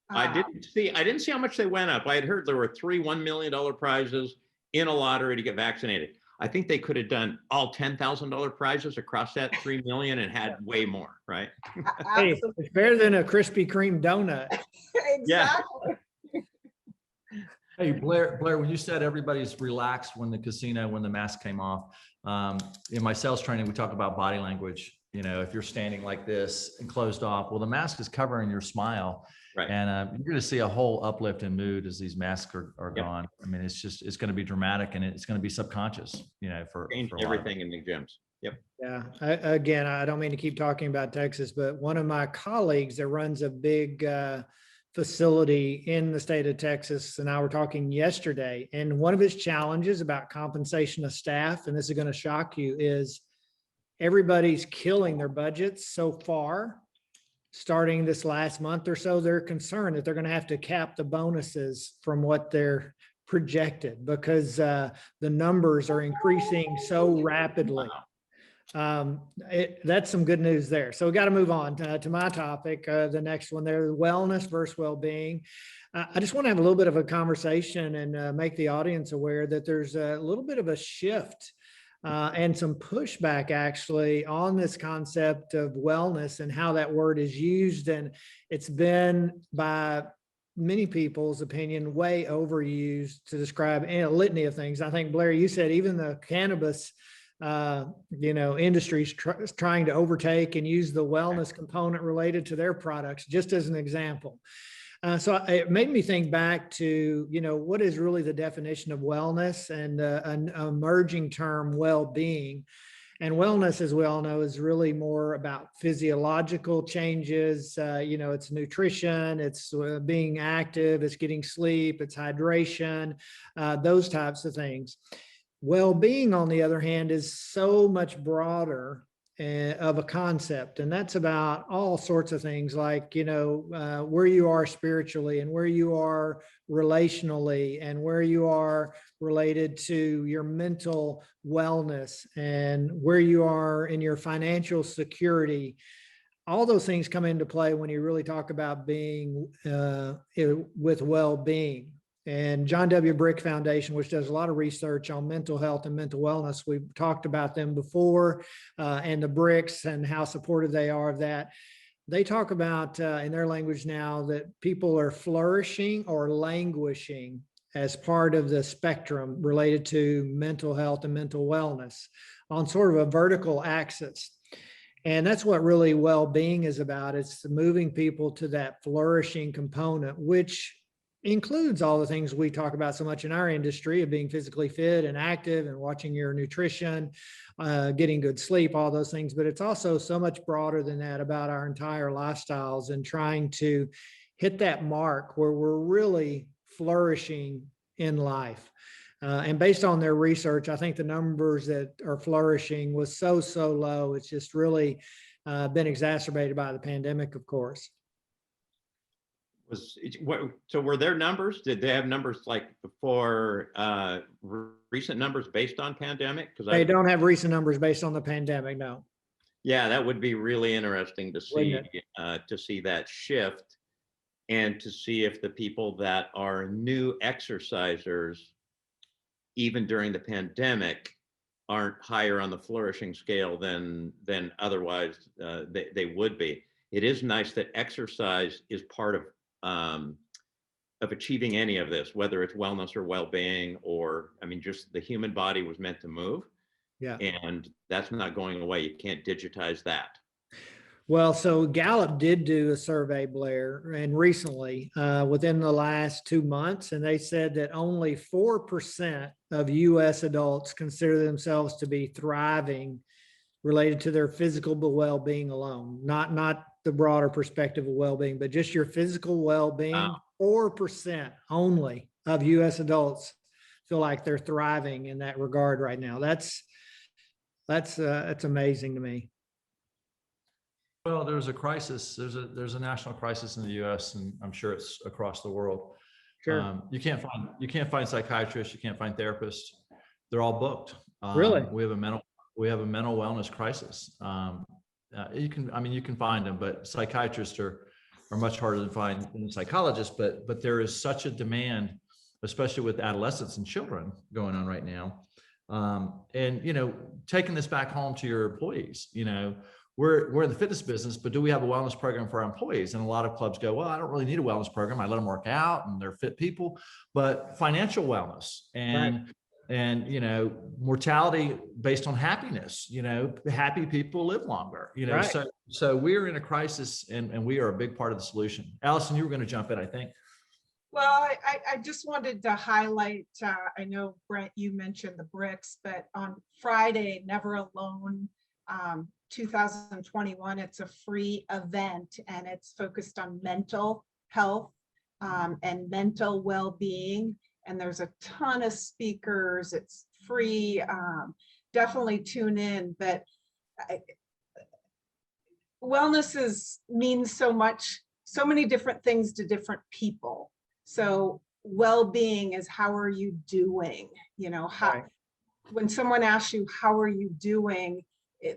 I didn't see how much they went up. I had heard there were 3 $1 million prizes in a lottery to get vaccinated. I think they could have done all $10,000 prizes across that 3 million and had way more, right? Hey, it's better than a Krispy Kreme donut. Exactly. Hey, Blair, when you said everybody's relaxed when the mask came off, in my sales training, we talk about body language. If you're standing like this and closed off, well, the mask is covering your smile. Right. And you're going to see a whole uplift in mood as these masks are gone. I mean, it's going to be dramatic, and it's going to be subconscious, for everything in the gyms. Yep. Yeah. Again, I don't mean to keep talking about Texas, but one of my colleagues that runs a big facility in the state of Texas and I were talking yesterday, and one of his challenges about compensation of staff, and this is going to shock you, is everybody's killing their budgets so far. Starting this last month or so, they're concerned that they're going to have to cap the bonuses from what they're projected because the numbers are increasing so rapidly. That's some good news there. So we got to move on to my topic. The next one there, wellness versus well-being. I just want to have a little bit of a conversation and make the audience aware that there's a little bit of a shift and some pushback actually on this concept of wellness and how that word is used. And it's been, by many people's opinion, way overused to describe a litany of things. I think, Blair, you said even the cannabis industry's trying to overtake and use the wellness component related to their products, just as an example. So it made me think back to, what is really the definition of wellness, and an emerging term, well-being. And wellness, as we all know, is really more about physiological changes. It's nutrition, it's being active, it's getting sleep, it's hydration, those types of things. Well-being, on the other hand, is so much broader of a concept, and that's about all sorts of things like where you are spiritually, and where you are relationally, and where you are related to your mental wellness, and where you are in your financial security. All those things come into play when you really talk about being with well-being. And John W. Brick Foundation, which does a lot of research on mental health and mental wellness, we've talked about them before, and the Bricks and how supportive they are of that. They talk about, in their language now, that people are flourishing or languishing as part of the spectrum related to mental health and mental wellness on sort of a vertical axis. And that's what really well-being is about. It's moving people to that flourishing component, which includes all the things we talk about so much in our industry of being physically fit and active and watching your nutrition, getting good sleep, all those things. But it's also so much broader than that, about our entire lifestyles and trying to hit that mark where we're really flourishing in life. And based on their research, I think the numbers that are flourishing was so low. It's just really been exacerbated by the pandemic, of course. So were there numbers? Did they have numbers like for recent numbers based on pandemic? Because They don't have recent numbers based on the pandemic, no. yeah, that would be really interesting to Wouldn't see that shift, and to see if the people that are new exercisers, even during the pandemic, aren't higher on the flourishing scale than otherwise they would be. It is nice that exercise is part of achieving any of this, whether it's wellness or well-being, or, I mean, just the human body was meant to move. Yeah. And that's not going away. You can't digitize that. Well, so Gallup did do a survey, Blair, and recently within the last 2 months, and they said that only 4% of US adults consider themselves to be thriving related to their physical well-being alone, not the broader perspective of well-being, but just your physical well-being. Wow. 4% only of US adults feel like they're thriving in that regard right now. That's amazing to me. Well, there's a crisis. There's a national crisis in the U.S. and I'm sure it's across the world. Sure. You can't find psychiatrists. You can't find therapists. They're all booked. Really? We have a mental wellness crisis. You can find them, but psychiatrists are much harder to find than psychologists. But there is such a demand, especially with adolescents and children going on right now. And taking this back home to your employees, we're in the fitness business, but do we have a wellness program for our employees? And a lot of clubs go, well, I don't really need a wellness program. I let them work out and they're fit people, but financial wellness and mortality based on happiness, happy people live longer, Right. So we're in a crisis and we are a big part of the solution. Allison, you were going to jump in, I think. Well, I just wanted to highlight, I know, Brent, you mentioned the bricks, but on Friday, Never Alone 2021, it's a free event and it's focused on mental health and mental well-being. And there's a ton of speakers. It's free. Definitely tune in. But wellness means so much, so many different things to different people. So well-being is, how are you doing? Right. When someone asks you, how are you doing?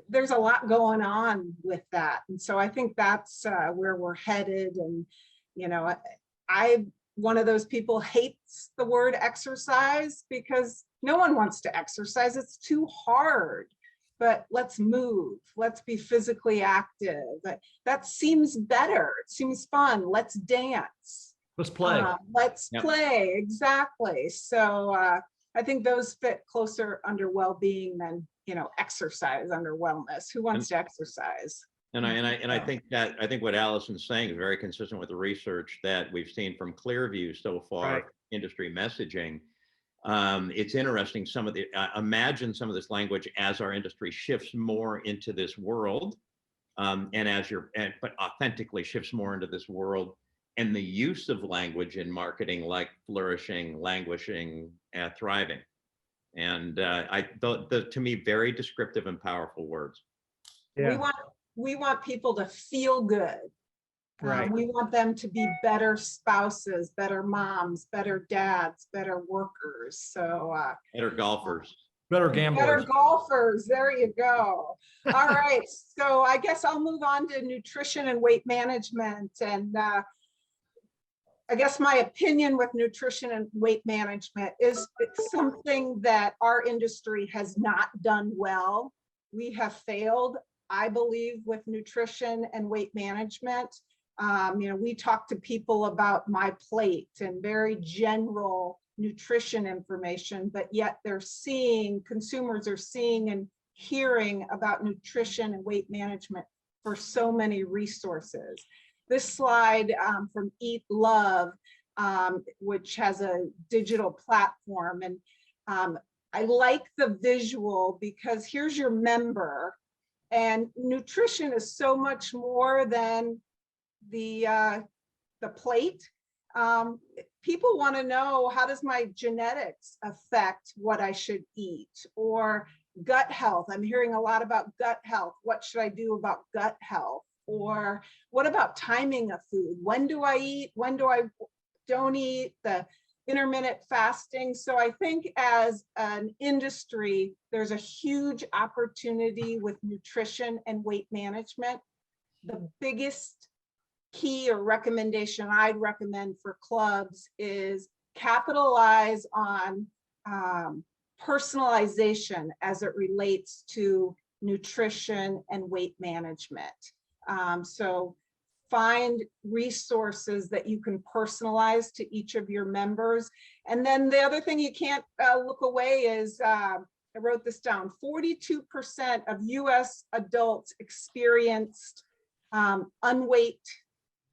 There's a lot going on with that. And so I think that's where we're headed. And, I one of those people hates the word exercise because no one wants to exercise. It's too hard. But let's move. Let's be physically active. That seems better. It seems fun. Let's dance. Let's play. Let's play. Exactly. So I think those fit closer under well-being than, exercise under wellness. Who wants to exercise? And I think what Allison's saying is very consistent with the research that we've seen from Clearview so far, Right. Industry messaging. It's interesting, imagine some of this language as our industry shifts more into this world, but authentically shifts more into this world, and the use of language in marketing like flourishing, languishing, thriving. And to me, very descriptive and powerful words. Yeah. We want people to feel good. Right. We want them to be better spouses, better moms, better dads, better workers. So Better golfers. Better gamblers. better golfers. There you go. All right. So I guess I'll move on to nutrition and weight management. And I guess my opinion with nutrition and weight management is it's something that our industry has not done well. We have failed, I believe, with nutrition and weight management. We talk to people about my plate and very general nutrition information, but yet consumers are seeing and hearing about nutrition and weight management for so many resources. This slide from Eat Love, which has a digital platform. And I like the visual because here's your member, and nutrition is so much more than the plate. people want to know, how does my genetics affect what I should eat? Or gut health. I'm hearing a lot about gut health. What should I do about gut health? Or what about timing of food? When do I eat? When do I don't eat? The intermittent fasting. So I think as an industry, there's a huge opportunity with nutrition and weight management. The biggest key or recommendation I'd recommend for clubs is capitalize on personalization as it relates to nutrition and weight management. So find resources that you can personalize to each of your members. And then the other thing you can't look away is, I wrote this down, 42% of US adults experienced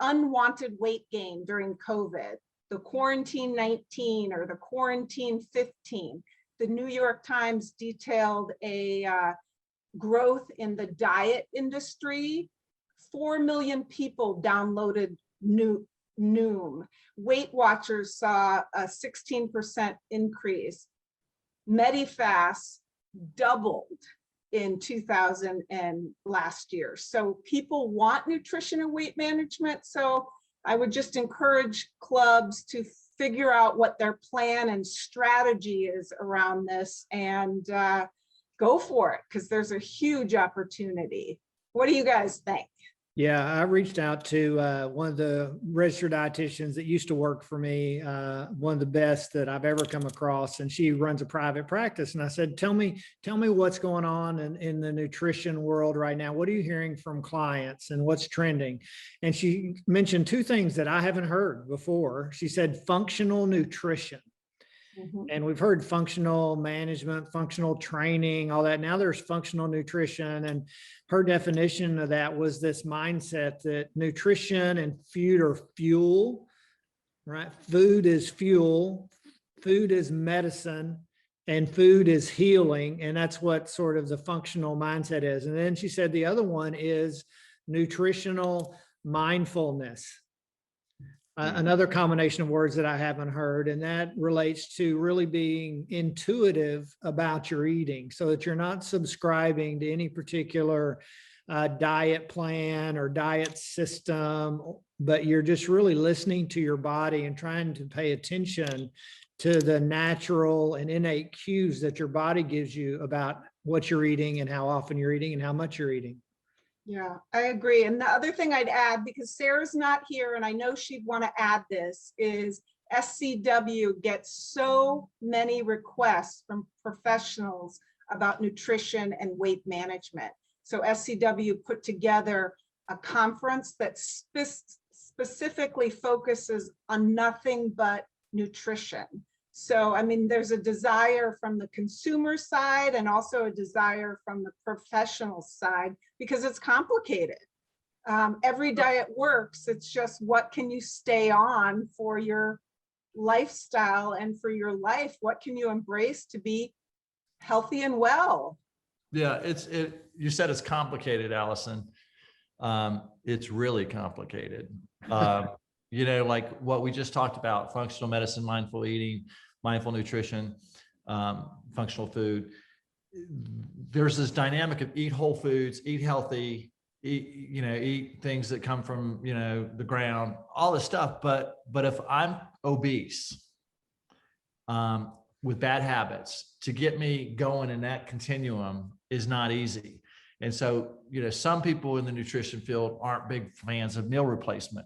unwanted weight gain during COVID. The quarantine 19 or the quarantine 15. The New York Times detailed a growth in the diet industry. 4 million people downloaded Noom. Weight Watchers saw a 16% increase. Medifast doubled in 2000 and last year. So people want nutrition and weight management. So I would just encourage clubs to figure out what their plan and strategy is around this and go for it, because there's a huge opportunity. What do you guys think? Yeah, I reached out to one of the registered dietitians that used to work for me, one of the best that I've ever come across, and she runs a private practice. And I said, tell me what's going on in the nutrition world right now. What are you hearing from clients and what's trending? And she mentioned two things that I haven't heard before. She said functional nutrition. And we've heard functional management, functional training, all that. Now there's functional nutrition. And her definition of that was this mindset that nutrition and food are fuel, right? Food is fuel, food is medicine, and food is healing. And that's what sort of the functional mindset is. And then she said the other one is nutritional mindfulness. Another combination of words that I haven't heard, and that relates to really being intuitive about your eating, so that you're not subscribing to any particular diet plan or diet system, but you're just really listening to your body and trying to pay attention to the natural and innate cues that your body gives you about what you're eating and how often you're eating and how much you're eating. Yeah, I agree. And the other thing I'd add, because Sarah's not here and I know she'd want to add this, is SCW gets so many requests from professionals about nutrition and weight management. So SCW put together a conference that specifically focuses on nothing but nutrition. So, I mean, there's a desire from the consumer side and also a desire from the professional side, because it's complicated. Every diet works. It's just, what can you stay on for your lifestyle and for your life? What can you embrace to be healthy and well? Yeah, you said it's complicated, Allison. It's really complicated. You know, like what we just talked about, functional medicine, mindful eating, mindful nutrition, functional food. There's this dynamic of eat whole foods, eat healthy, eat things that come from, the ground, all this stuff. But if I'm obese, with bad habits, to get me going in that continuum is not easy. And so, some people in the nutrition field aren't big fans of meal replacement,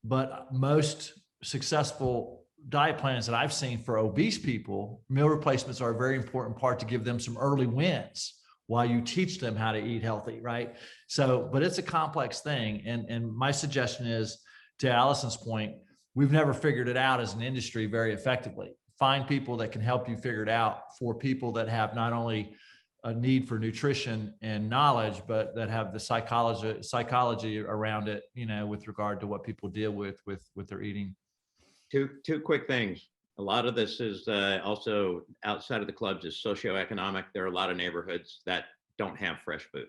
but most successful diet plans that I've seen for obese people, meal replacements are a very important part to give them some early wins while you teach them how to eat healthy, right? So, but it's a complex thing. And my suggestion is, to Allison's point, we've never figured it out as an industry very effectively. Find people that can help you figure it out for people that have not only a need for nutrition and knowledge, but that have the psychology around it, with regard to what people deal with their eating. Two quick things. A lot of this is also outside of the clubs is socioeconomic. There are a lot of neighborhoods that don't have fresh food.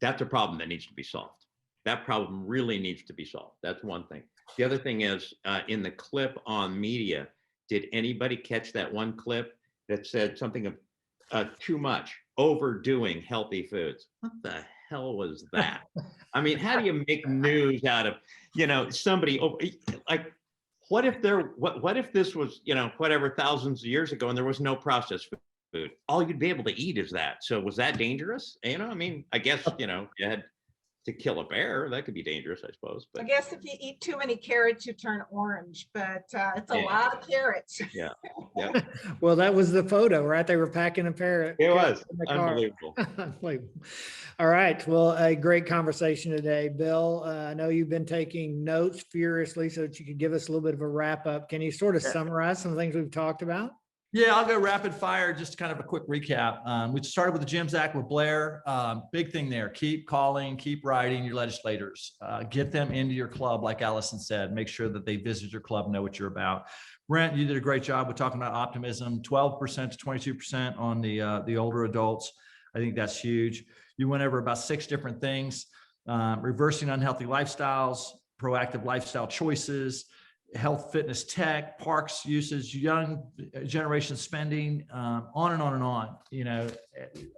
That's a problem that needs to be solved. That problem really needs to be solved. That's one thing. The other thing is in the clip on media, did anybody catch that one clip that said something of too much, overdoing healthy foods? What the hell was that? I mean, how do you make news out of, somebody like, what if this was, whatever thousands of years ago and there was no processed food? All you'd be able to eat is that. So was that dangerous? I mean, I guess, you had to kill a bear. That could be dangerous, I suppose. But I guess if you eat too many carrots, you turn orange, but it's a Yeah. lot of carrots. yeah, Well, that was the photo, right? They were packing a parrot. it was in the car. unbelievable. Unbelievable. All right. Well, a great conversation today. Bill, I know you've been taking notes furiously so that you could give us a little bit of a wrap up. Can you sort of summarize some things we've talked about? Yeah, I'll go rapid fire, just kind of a quick recap. We started with the GEMS Act with Blair. Big thing there, keep calling, keep writing your legislators, get them into your club. Like Allison said, make sure that they visit your club, know what you're about. Brent, you did a great job with talking about optimism, 12% to 22% on the older adults. I think that's huge. You went over about 6 different things, reversing unhealthy lifestyles, proactive lifestyle choices, health, fitness, tech, parks usage, young generation spending, on and on and on.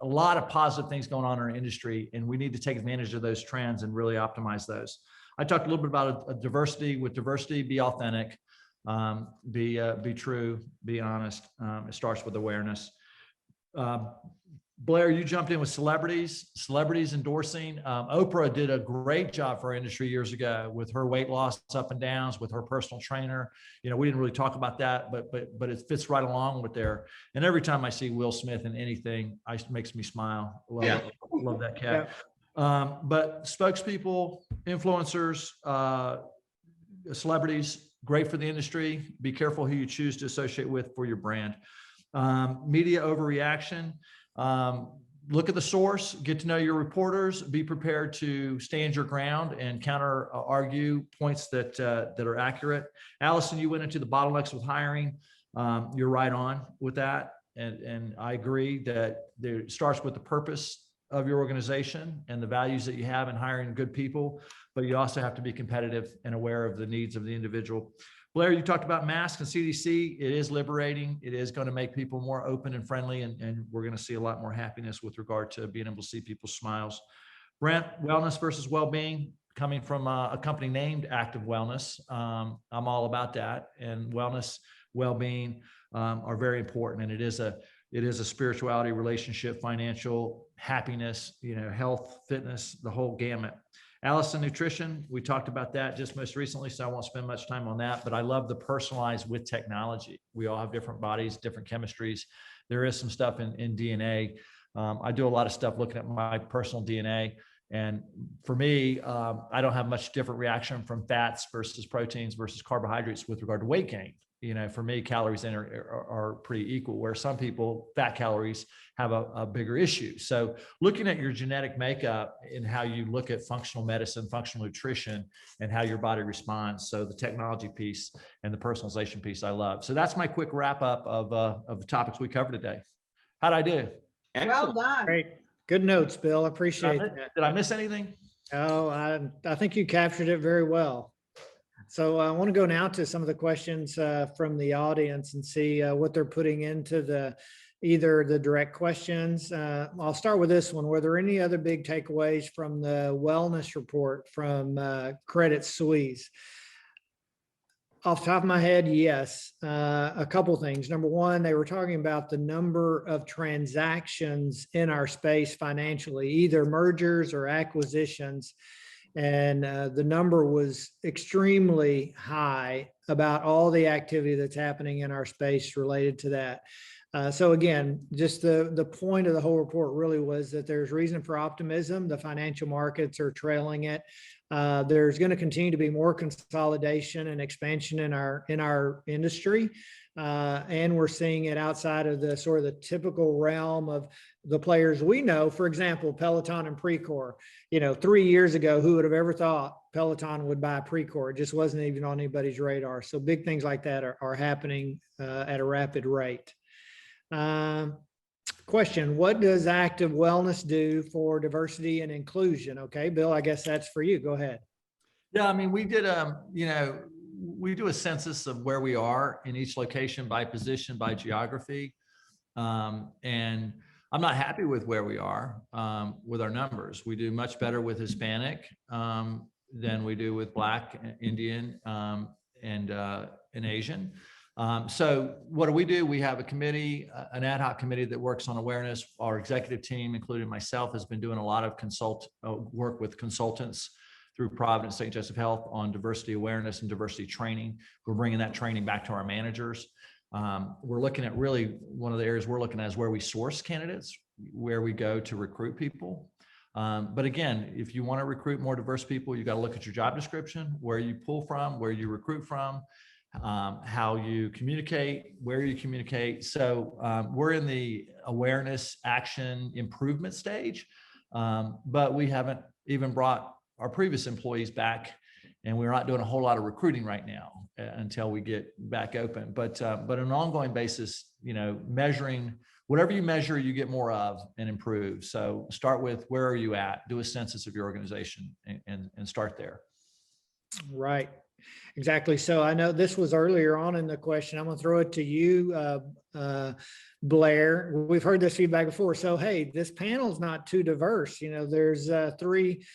A lot of positive things going on in our industry, and we need to take advantage of those trends and really optimize those. I talked a little bit about a diversity. With diversity, be authentic, be true, be honest. It starts with awareness. Blair, you jumped in with celebrities endorsing. Oprah did a great job for our industry years ago with her weight loss up and downs, with her personal trainer. We didn't really talk about that, but it fits right along with there. And every time I see Will Smith in anything, it makes me smile. Love that cat. Yeah. But spokespeople, influencers, celebrities, great for the industry. Be careful who you choose to associate with for your brand. Media overreaction. Look at the source, get to know your reporters, be prepared to stand your ground and counter argue points that are accurate. Allison, you went into the bottlenecks with hiring. You're right on with that. And I agree that it starts with the purpose of your organization and the values that you have in hiring good people, but you also have to be competitive and aware of the needs of the individual. Blair, you talked about masks and CDC. It is liberating. It is going to make people more open and friendly, and we're going to see a lot more happiness with regard to being able to see people's smiles. Brent, wellness versus well-being, coming from a company named Active Wellness. I'm all about that, and wellness, well-being are very important, and it is a spirituality, relationship, financial, happiness, health, fitness, the whole gamut. Allison, nutrition, we talked about that just most recently, so I won't spend much time on that, but I love the personalized with technology. We all have different bodies, different chemistries. There is some stuff in DNA. I do a lot of stuff looking at my personal DNA. And for me, I don't have much different reaction from fats versus proteins versus carbohydrates with regard to weight gain. For me, calories in are pretty equal, where some people, fat calories have a bigger issue. So looking at your genetic makeup and how you look at functional medicine, functional nutrition, and how your body responds. So the technology piece and the personalization piece I love. So that's my quick wrap up of the topics we covered today. How'd I do? Well done. Great. Good notes, Bill. I appreciate that. Did I miss anything? Oh, I think you captured it very well. So I want to go now to some of the questions from the audience and see what they're putting into either the direct questions. I'll start with this one. Were there any other big takeaways from the wellness report from Credit Suisse? Off the top of my head, yes. A couple things. Number one, they were talking about the number of transactions in our space financially, either mergers or acquisitions. And the number was extremely high about all the activity that's happening in our space related to that. So again, just the point of the whole report really was that there's reason for optimism. The financial markets are trailing it. There's going to continue to be more consolidation and expansion in our industry. And we're seeing it outside of the sort of the typical realm of the players we know. For example, Peloton and Precor. 3 years ago, who would have ever thought Peloton would buy Precor? It just wasn't even on anybody's radar. So big things like that are happening at a rapid rate. Question, what does Active Wellness do for diversity and inclusion? Okay, Bill, I guess that's for you. Go ahead. Yeah, I mean, we did, we do a census of where we are in each location by position, by geography. And I'm not happy with where we are with our numbers. We do much better with Hispanic than we do with Black, Indian, and Asian. So what do? We have a committee, an ad hoc committee that works on awareness. Our executive team, including myself, has been doing a lot of work with consultants through Providence St. Joseph Health on diversity awareness and diversity training. We're bringing that training back to our managers. We're looking at really one of the areas we're looking at is where we source candidates, where we go to recruit people. But again, if you want to recruit more diverse people, you got to look at your job description, where you pull from, where you recruit from, how you communicate, where you communicate. So we're in the awareness, action, improvement stage, but we haven't even brought our previous employees back, and we're not doing a whole lot of recruiting right now until we get back open. But on an ongoing basis, measuring whatever you measure, you get more of and improve. So start with where are you at? Do a census of your organization and start there. Right. Exactly. So I know this was earlier on in the question. I'm going to throw it to you, Blair. We've heard this feedback before. So, hey, this panel is not too diverse. There's 3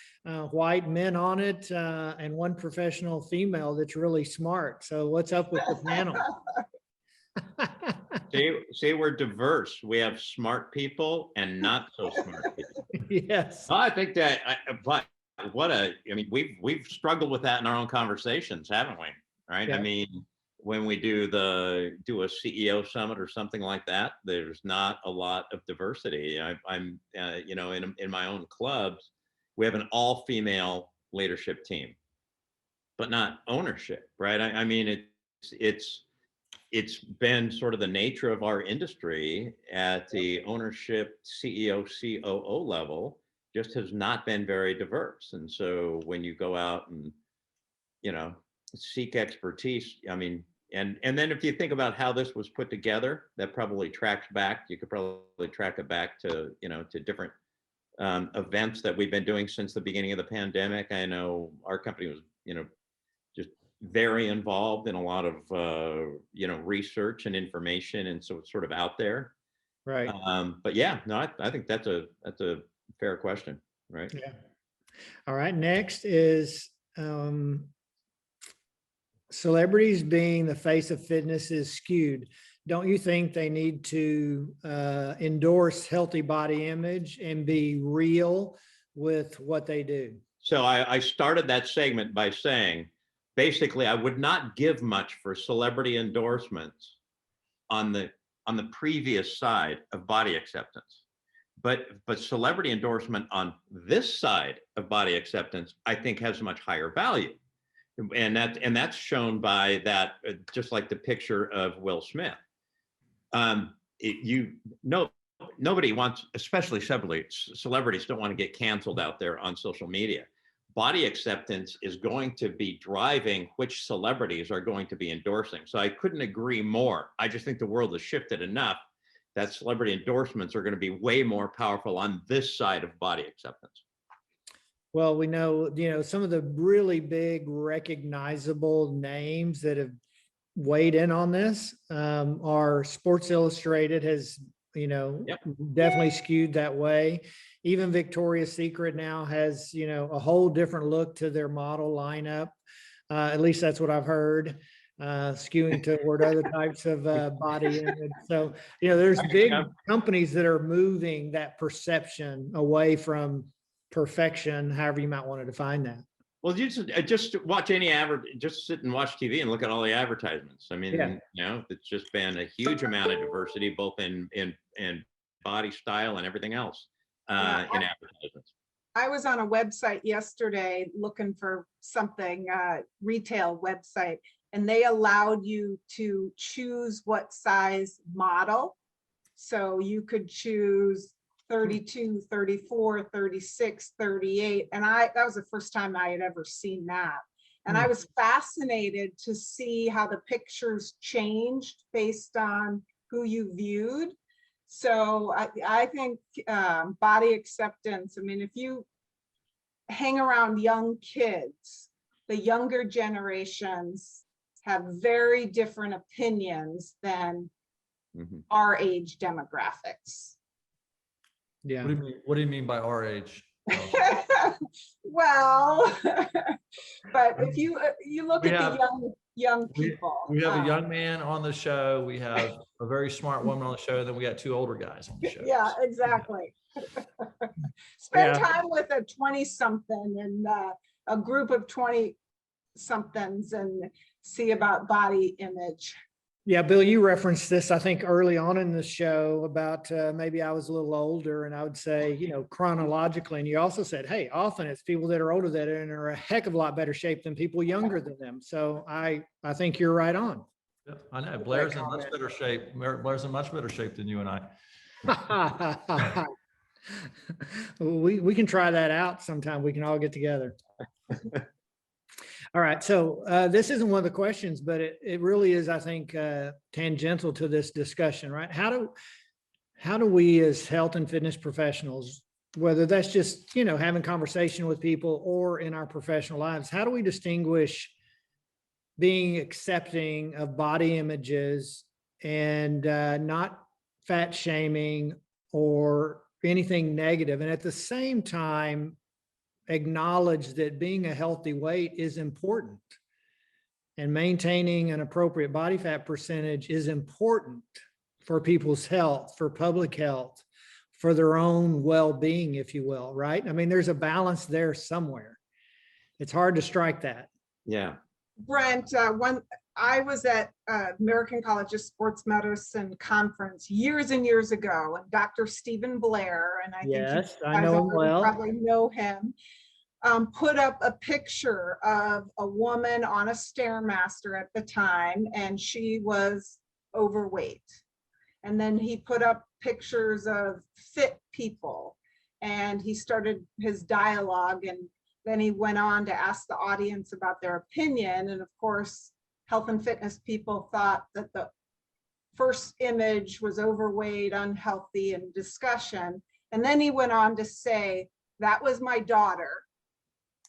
white men on it and 1 professional female that's really smart. So what's up with the panel? See, we're diverse. We have smart people and not so smart people. Yes. I think that, but we've struggled with that in our own conversations, haven't we? Right. Yeah. I mean, when we do a CEO summit or something like that, there's not a lot of diversity. I'm in my own clubs, we have an all-female leadership team, but not ownership, right? I mean, it's been sort of the nature of our industry at the ownership CEO, COO level, just has not been very diverse. And so when you go out and, seek expertise, I mean, and then if you think about how this was put together, that probably tracks back, you could probably track it back to, to different events that we've been doing since the beginning of the pandemic. I know our company was, just very involved in a lot of, research and information. And so it's sort of out there. Right. But yeah, no, I think that's a fair question, right? Yeah. All right. Next is celebrities being the face of fitness is skewed. Don't you think they need to endorse healthy body image and be real with what they do? So I started that segment by saying, basically, I would not give much for celebrity endorsements on the previous side of body acceptance. But celebrity endorsement on this side of body acceptance, I think, has much higher value. And that's shown by that, just like the picture of Will Smith. Nobody wants, especially celebrities don't want to get canceled out there on social media. Body acceptance is going to be driving which celebrities are going to be endorsing. So I couldn't agree more. I just think the world has shifted enough that celebrity endorsements are going to be way more powerful on this side of body acceptance. Well, we know, some of the really big recognizable names that have weighed in on this are Sports Illustrated has, Yep. definitely skewed that way. Even Victoria's Secret now has, a whole different look to their model lineup. At least that's what I've heard, skewing toward other types of body image. So, there's big companies that are moving that perception away from perfection, however you might want to define that. Well, just watch just sit and watch TV and look at all the advertisements. I mean, it's just been a huge amount of diversity, both in body style and everything else in advertisements. I was on a website yesterday looking for something, retail website, and they allowed you to choose what size model. So you could choose 32, 34, 36, 38. And that was the first time I had ever seen that. And I was fascinated to see how the pictures changed based on who you viewed. So I think body acceptance, I mean, if you hang around young kids, the younger generations have very different opinions than our age demographics. Yeah. What do you mean by our age? Well, but if you look We at have- the young people. We have a young man on the show. We have a very smart woman on the show. Then we got 2 older guys on the show. Yeah, exactly. Spend Yeah. time with a 20-something and a group of 20-somethings and see about body image. Yeah, Bill, you referenced this, I think, early on in the show about maybe I was a little older, and I would say, chronologically, and you also said, hey, often it's people that are older that are in a heck of a lot better shape than people younger than them. So I think you're right on. Yeah, I know. Blair's in much better shape. Blair's in much better shape than you and I. We can try that out sometime. We can all get together. All right. So this isn't one of the questions, but it really is, I think, tangential to this discussion, right? How do we as health and fitness professionals, whether that's just, having conversation with people or in our professional lives, how do we distinguish being accepting of body images and not fat shaming or anything negative, and at the same time acknowledge that being a healthy weight is important and maintaining an appropriate body fat percentage is important for people's health, for public health, for their own well-being, if you will, right? I mean, there's a balance there somewhere. It's hard to strike that. Yeah. Brent, when I was at American College of Sports Medicine conference years and years ago, and Dr. Stephen Blair, and I think Yes, you I guys know him already well. probably know him, put up a picture of a woman on a Stairmaster at the time, and she was overweight. And then he put up pictures of fit people, and he started his dialogue, and then he went on to ask the audience about their opinion. And of course, health and fitness people thought that the first image was overweight, unhealthy, and discussion. And then he went on to say, that was my daughter,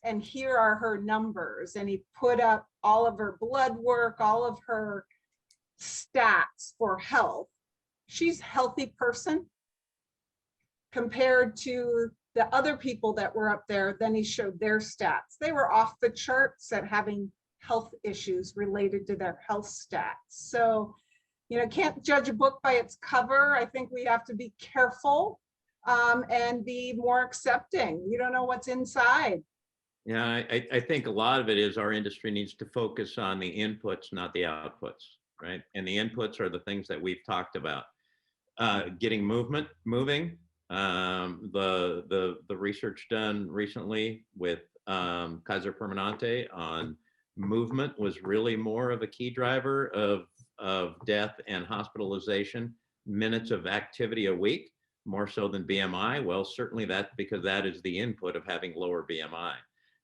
and here are her numbers. And he put up all of her blood work, all of her stats for health. She's a healthy person compared to the other people that were up there. Then he showed their stats. They were off the charts at having health issues related to their health stats. So, can't judge a book by its cover. I think we have to be careful and be more accepting. You don't know what's inside. Yeah, I think a lot of it is our industry needs to focus on the inputs, not the outputs, right? And the inputs are the things that we've talked about. Getting moving. The research done recently with Kaiser Permanente on movement was really more of a key driver of death and hospitalization, minutes of activity a week, more so than BMI. Well, certainly that's because that is the input of having lower BMI.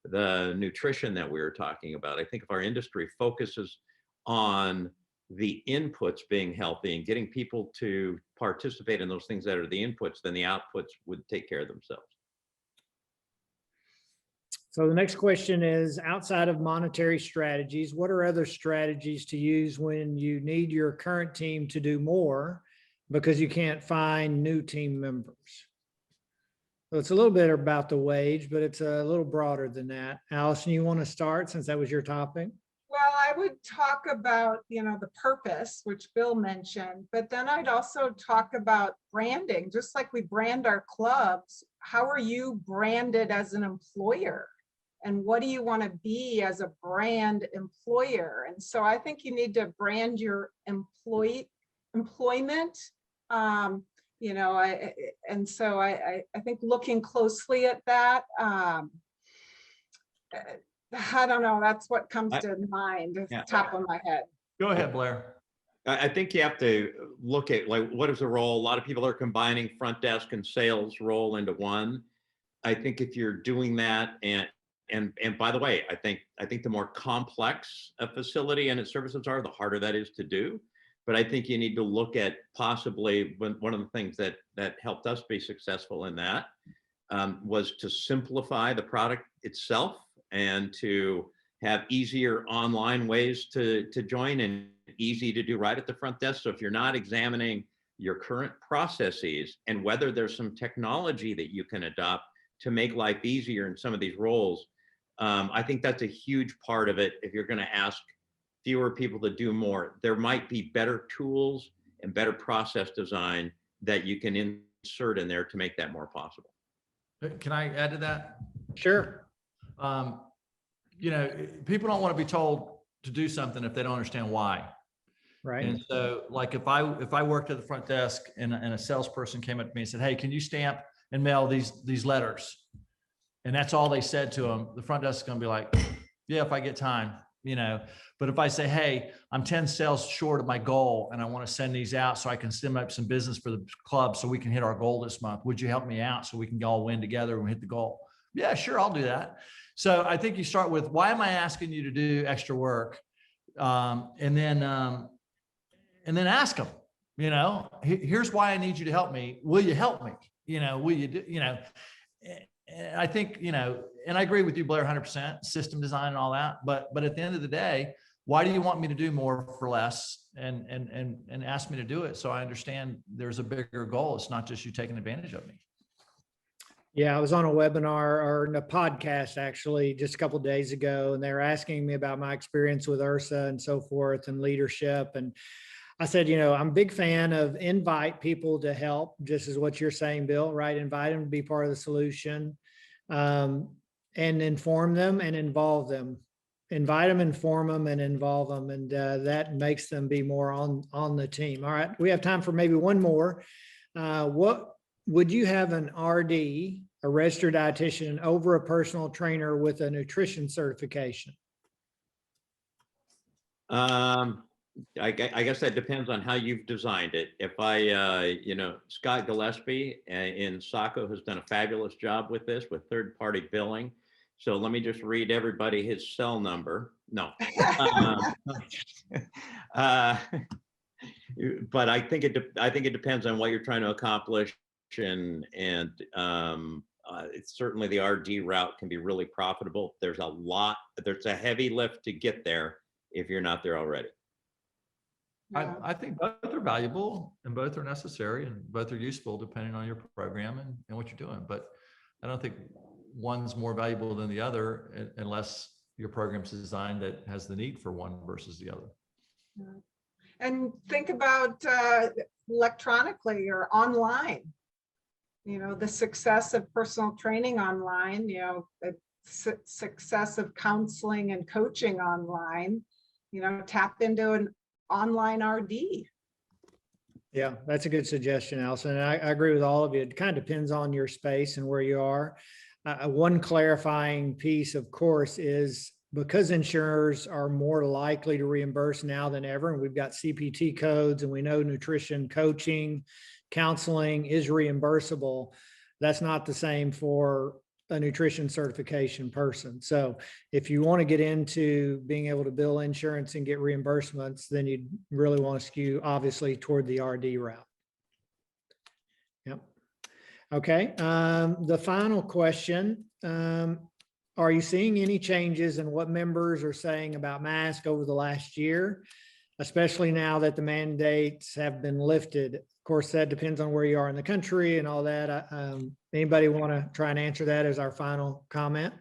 The nutrition that we were talking about, I think if our industry focuses on the inputs being healthy and getting people to participate in those things that are the inputs, then the outputs would take care of themselves. So the next question is, outside of monetary strategies, what are other strategies to use when you need your current team to do more because you can't find new team members? So it's a little bit about the wage, but it's a little broader than that. Allison, you want to start since that was your topic? Well, I would talk about, the purpose, which Bill mentioned, but then I'd also talk about branding. Just like we brand our clubs, how are you branded as an employer? And what do you want to be as a brand employer? And so I think you need to brand your employment. I think looking closely at that, I don't know, that's what comes to mind, top of my head. Go ahead, Blair. I think you have to look at what is the role. A lot of people are combining front desk and sales role into one. I think if you're doing that, and by the way, I think the more complex a facility and its services are, the harder that is to do. But I think you need to look at possibly one of the things that helped us be successful in that was to simplify the product itself and to have easier online ways to join and easy to do right at the front desk. So if you're not examining your current processes and whether there's some technology that you can adopt to make life easier in some of these roles, I think that's a huge part of it. If you're going to ask fewer people to do more, there might be better tools and better process design that you can insert in there to make that more possible. Can I add to that? Sure. People don't want to be told to do something if they don't understand why. Right. And so like if I worked at the front desk and a salesperson came up to me and said, hey, can you stamp and mail these letters? And that's all they said to them. The front desk is going to be like, yeah, if I get time, but if I say, hey, I'm 10 sales short of my goal and I want to send these out so I can stem up some business for the club so we can hit our goal this month. Would you help me out so we can all win together and hit the goal? Yeah, sure. I'll do that. So I think you start with, why am I asking you to do extra work? And then ask them, here's why I need you to help me. Will you help me? Will you do, and I think, and I agree with you, Blair, 100% system design and all that. But at the end of the day, why do you want me to do more for less and ask me to do it? So I understand there's a bigger goal. It's not just you taking advantage of me. Yeah, I was on a webinar or in a podcast actually just a couple of days ago, and they were asking me about my experience with IHRSA and so forth and leadership. And I said, I'm a big fan of invite people to help, just as what you're saying, Bill, right? Invite them to be part of the solution, and inform them and involve them. Invite them, inform them, and involve them. And that makes them be more on the team. All right, we have time for maybe one more. What would you have an RD, a registered dietitian, over a personal trainer with a nutrition certification? I guess that depends on how you've designed it. If Scott Gillespie in Saco has done a fabulous job with this, with third-party billing. So let me just read everybody his cell number. No. But I think it depends on what you're trying to accomplish, and it's certainly the RD route can be really profitable. There's a heavy lift to get there if you're not there already. I think both are valuable and both are necessary and both are useful depending on your program and what you're doing. But I don't think one's more valuable than the other unless your program's designed that has the need for one versus the other. And think about electronically or online, the success of personal training online, the success of counseling and coaching online, tap into an online RD. Yeah, that's a good suggestion, Allison. And I agree with all of you. It kind of depends on your space and where you are. One clarifying piece, of course, is because insurers are more likely to reimburse now than ever, and we've got CPT codes and we know nutrition coaching, counseling is reimbursable. That's not the same for a nutrition certification person. So if you want to get into being able to bill insurance and get reimbursements, then you really want to skew obviously toward the RD route. Yep. Okay. The final question, are you seeing any changes in what members are saying about masks over the last year, especially now that the mandates have been lifted? Of course, that depends on where you are in the country and all that. Anybody want to try and answer that as our final comment?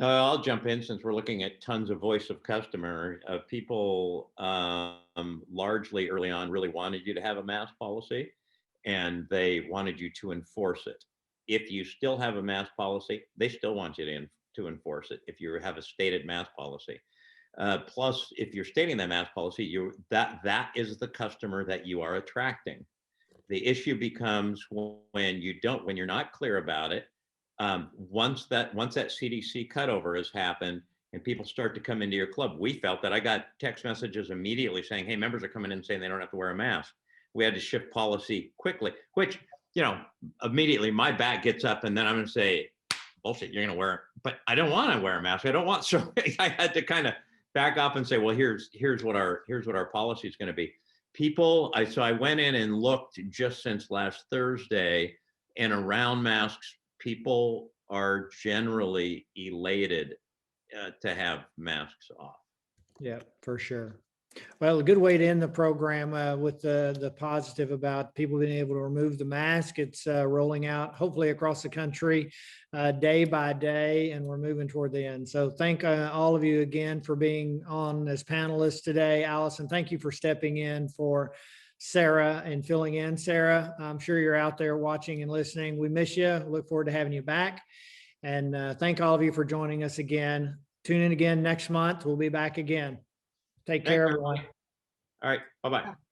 I'll jump in since we're looking at tons of voice of customer. People largely early on really wanted you to have a mask policy, and they wanted you to enforce it. If you still have a mask policy, they still want you to enforce it if you have a stated mask policy. Plus, if you're stating that mask policy, that is the customer that you are attracting. The issue becomes when you're not clear about it. Once that CDC cutover has happened and people start to come into your club, we felt that I got text messages immediately saying, hey, members are coming in saying they don't have to wear a mask. We had to shift policy quickly, which, immediately my back gets up and then I'm going to say, bullshit, you're going to wear it. But I don't want to wear a mask. So I had to kind of back off and say, well, here's what our policy is going to be. So I went in and looked just since last Thursday, and around masks, people are generally elated to have masks off. Yeah, for sure. Well, a good way to end the program with the positive about people being able to remove the mask. It's rolling out hopefully across the country day by day, and we're moving toward the end. So thank all of you again for being on as panelists today. Allison, thank you for stepping in for Sara and filling in. Sara, I'm sure you're out there watching and listening. We miss you. Look forward to having you back. And thank all of you for joining us again. Tune in again next month. We'll be back again. Take care, everyone. All right. Bye-bye.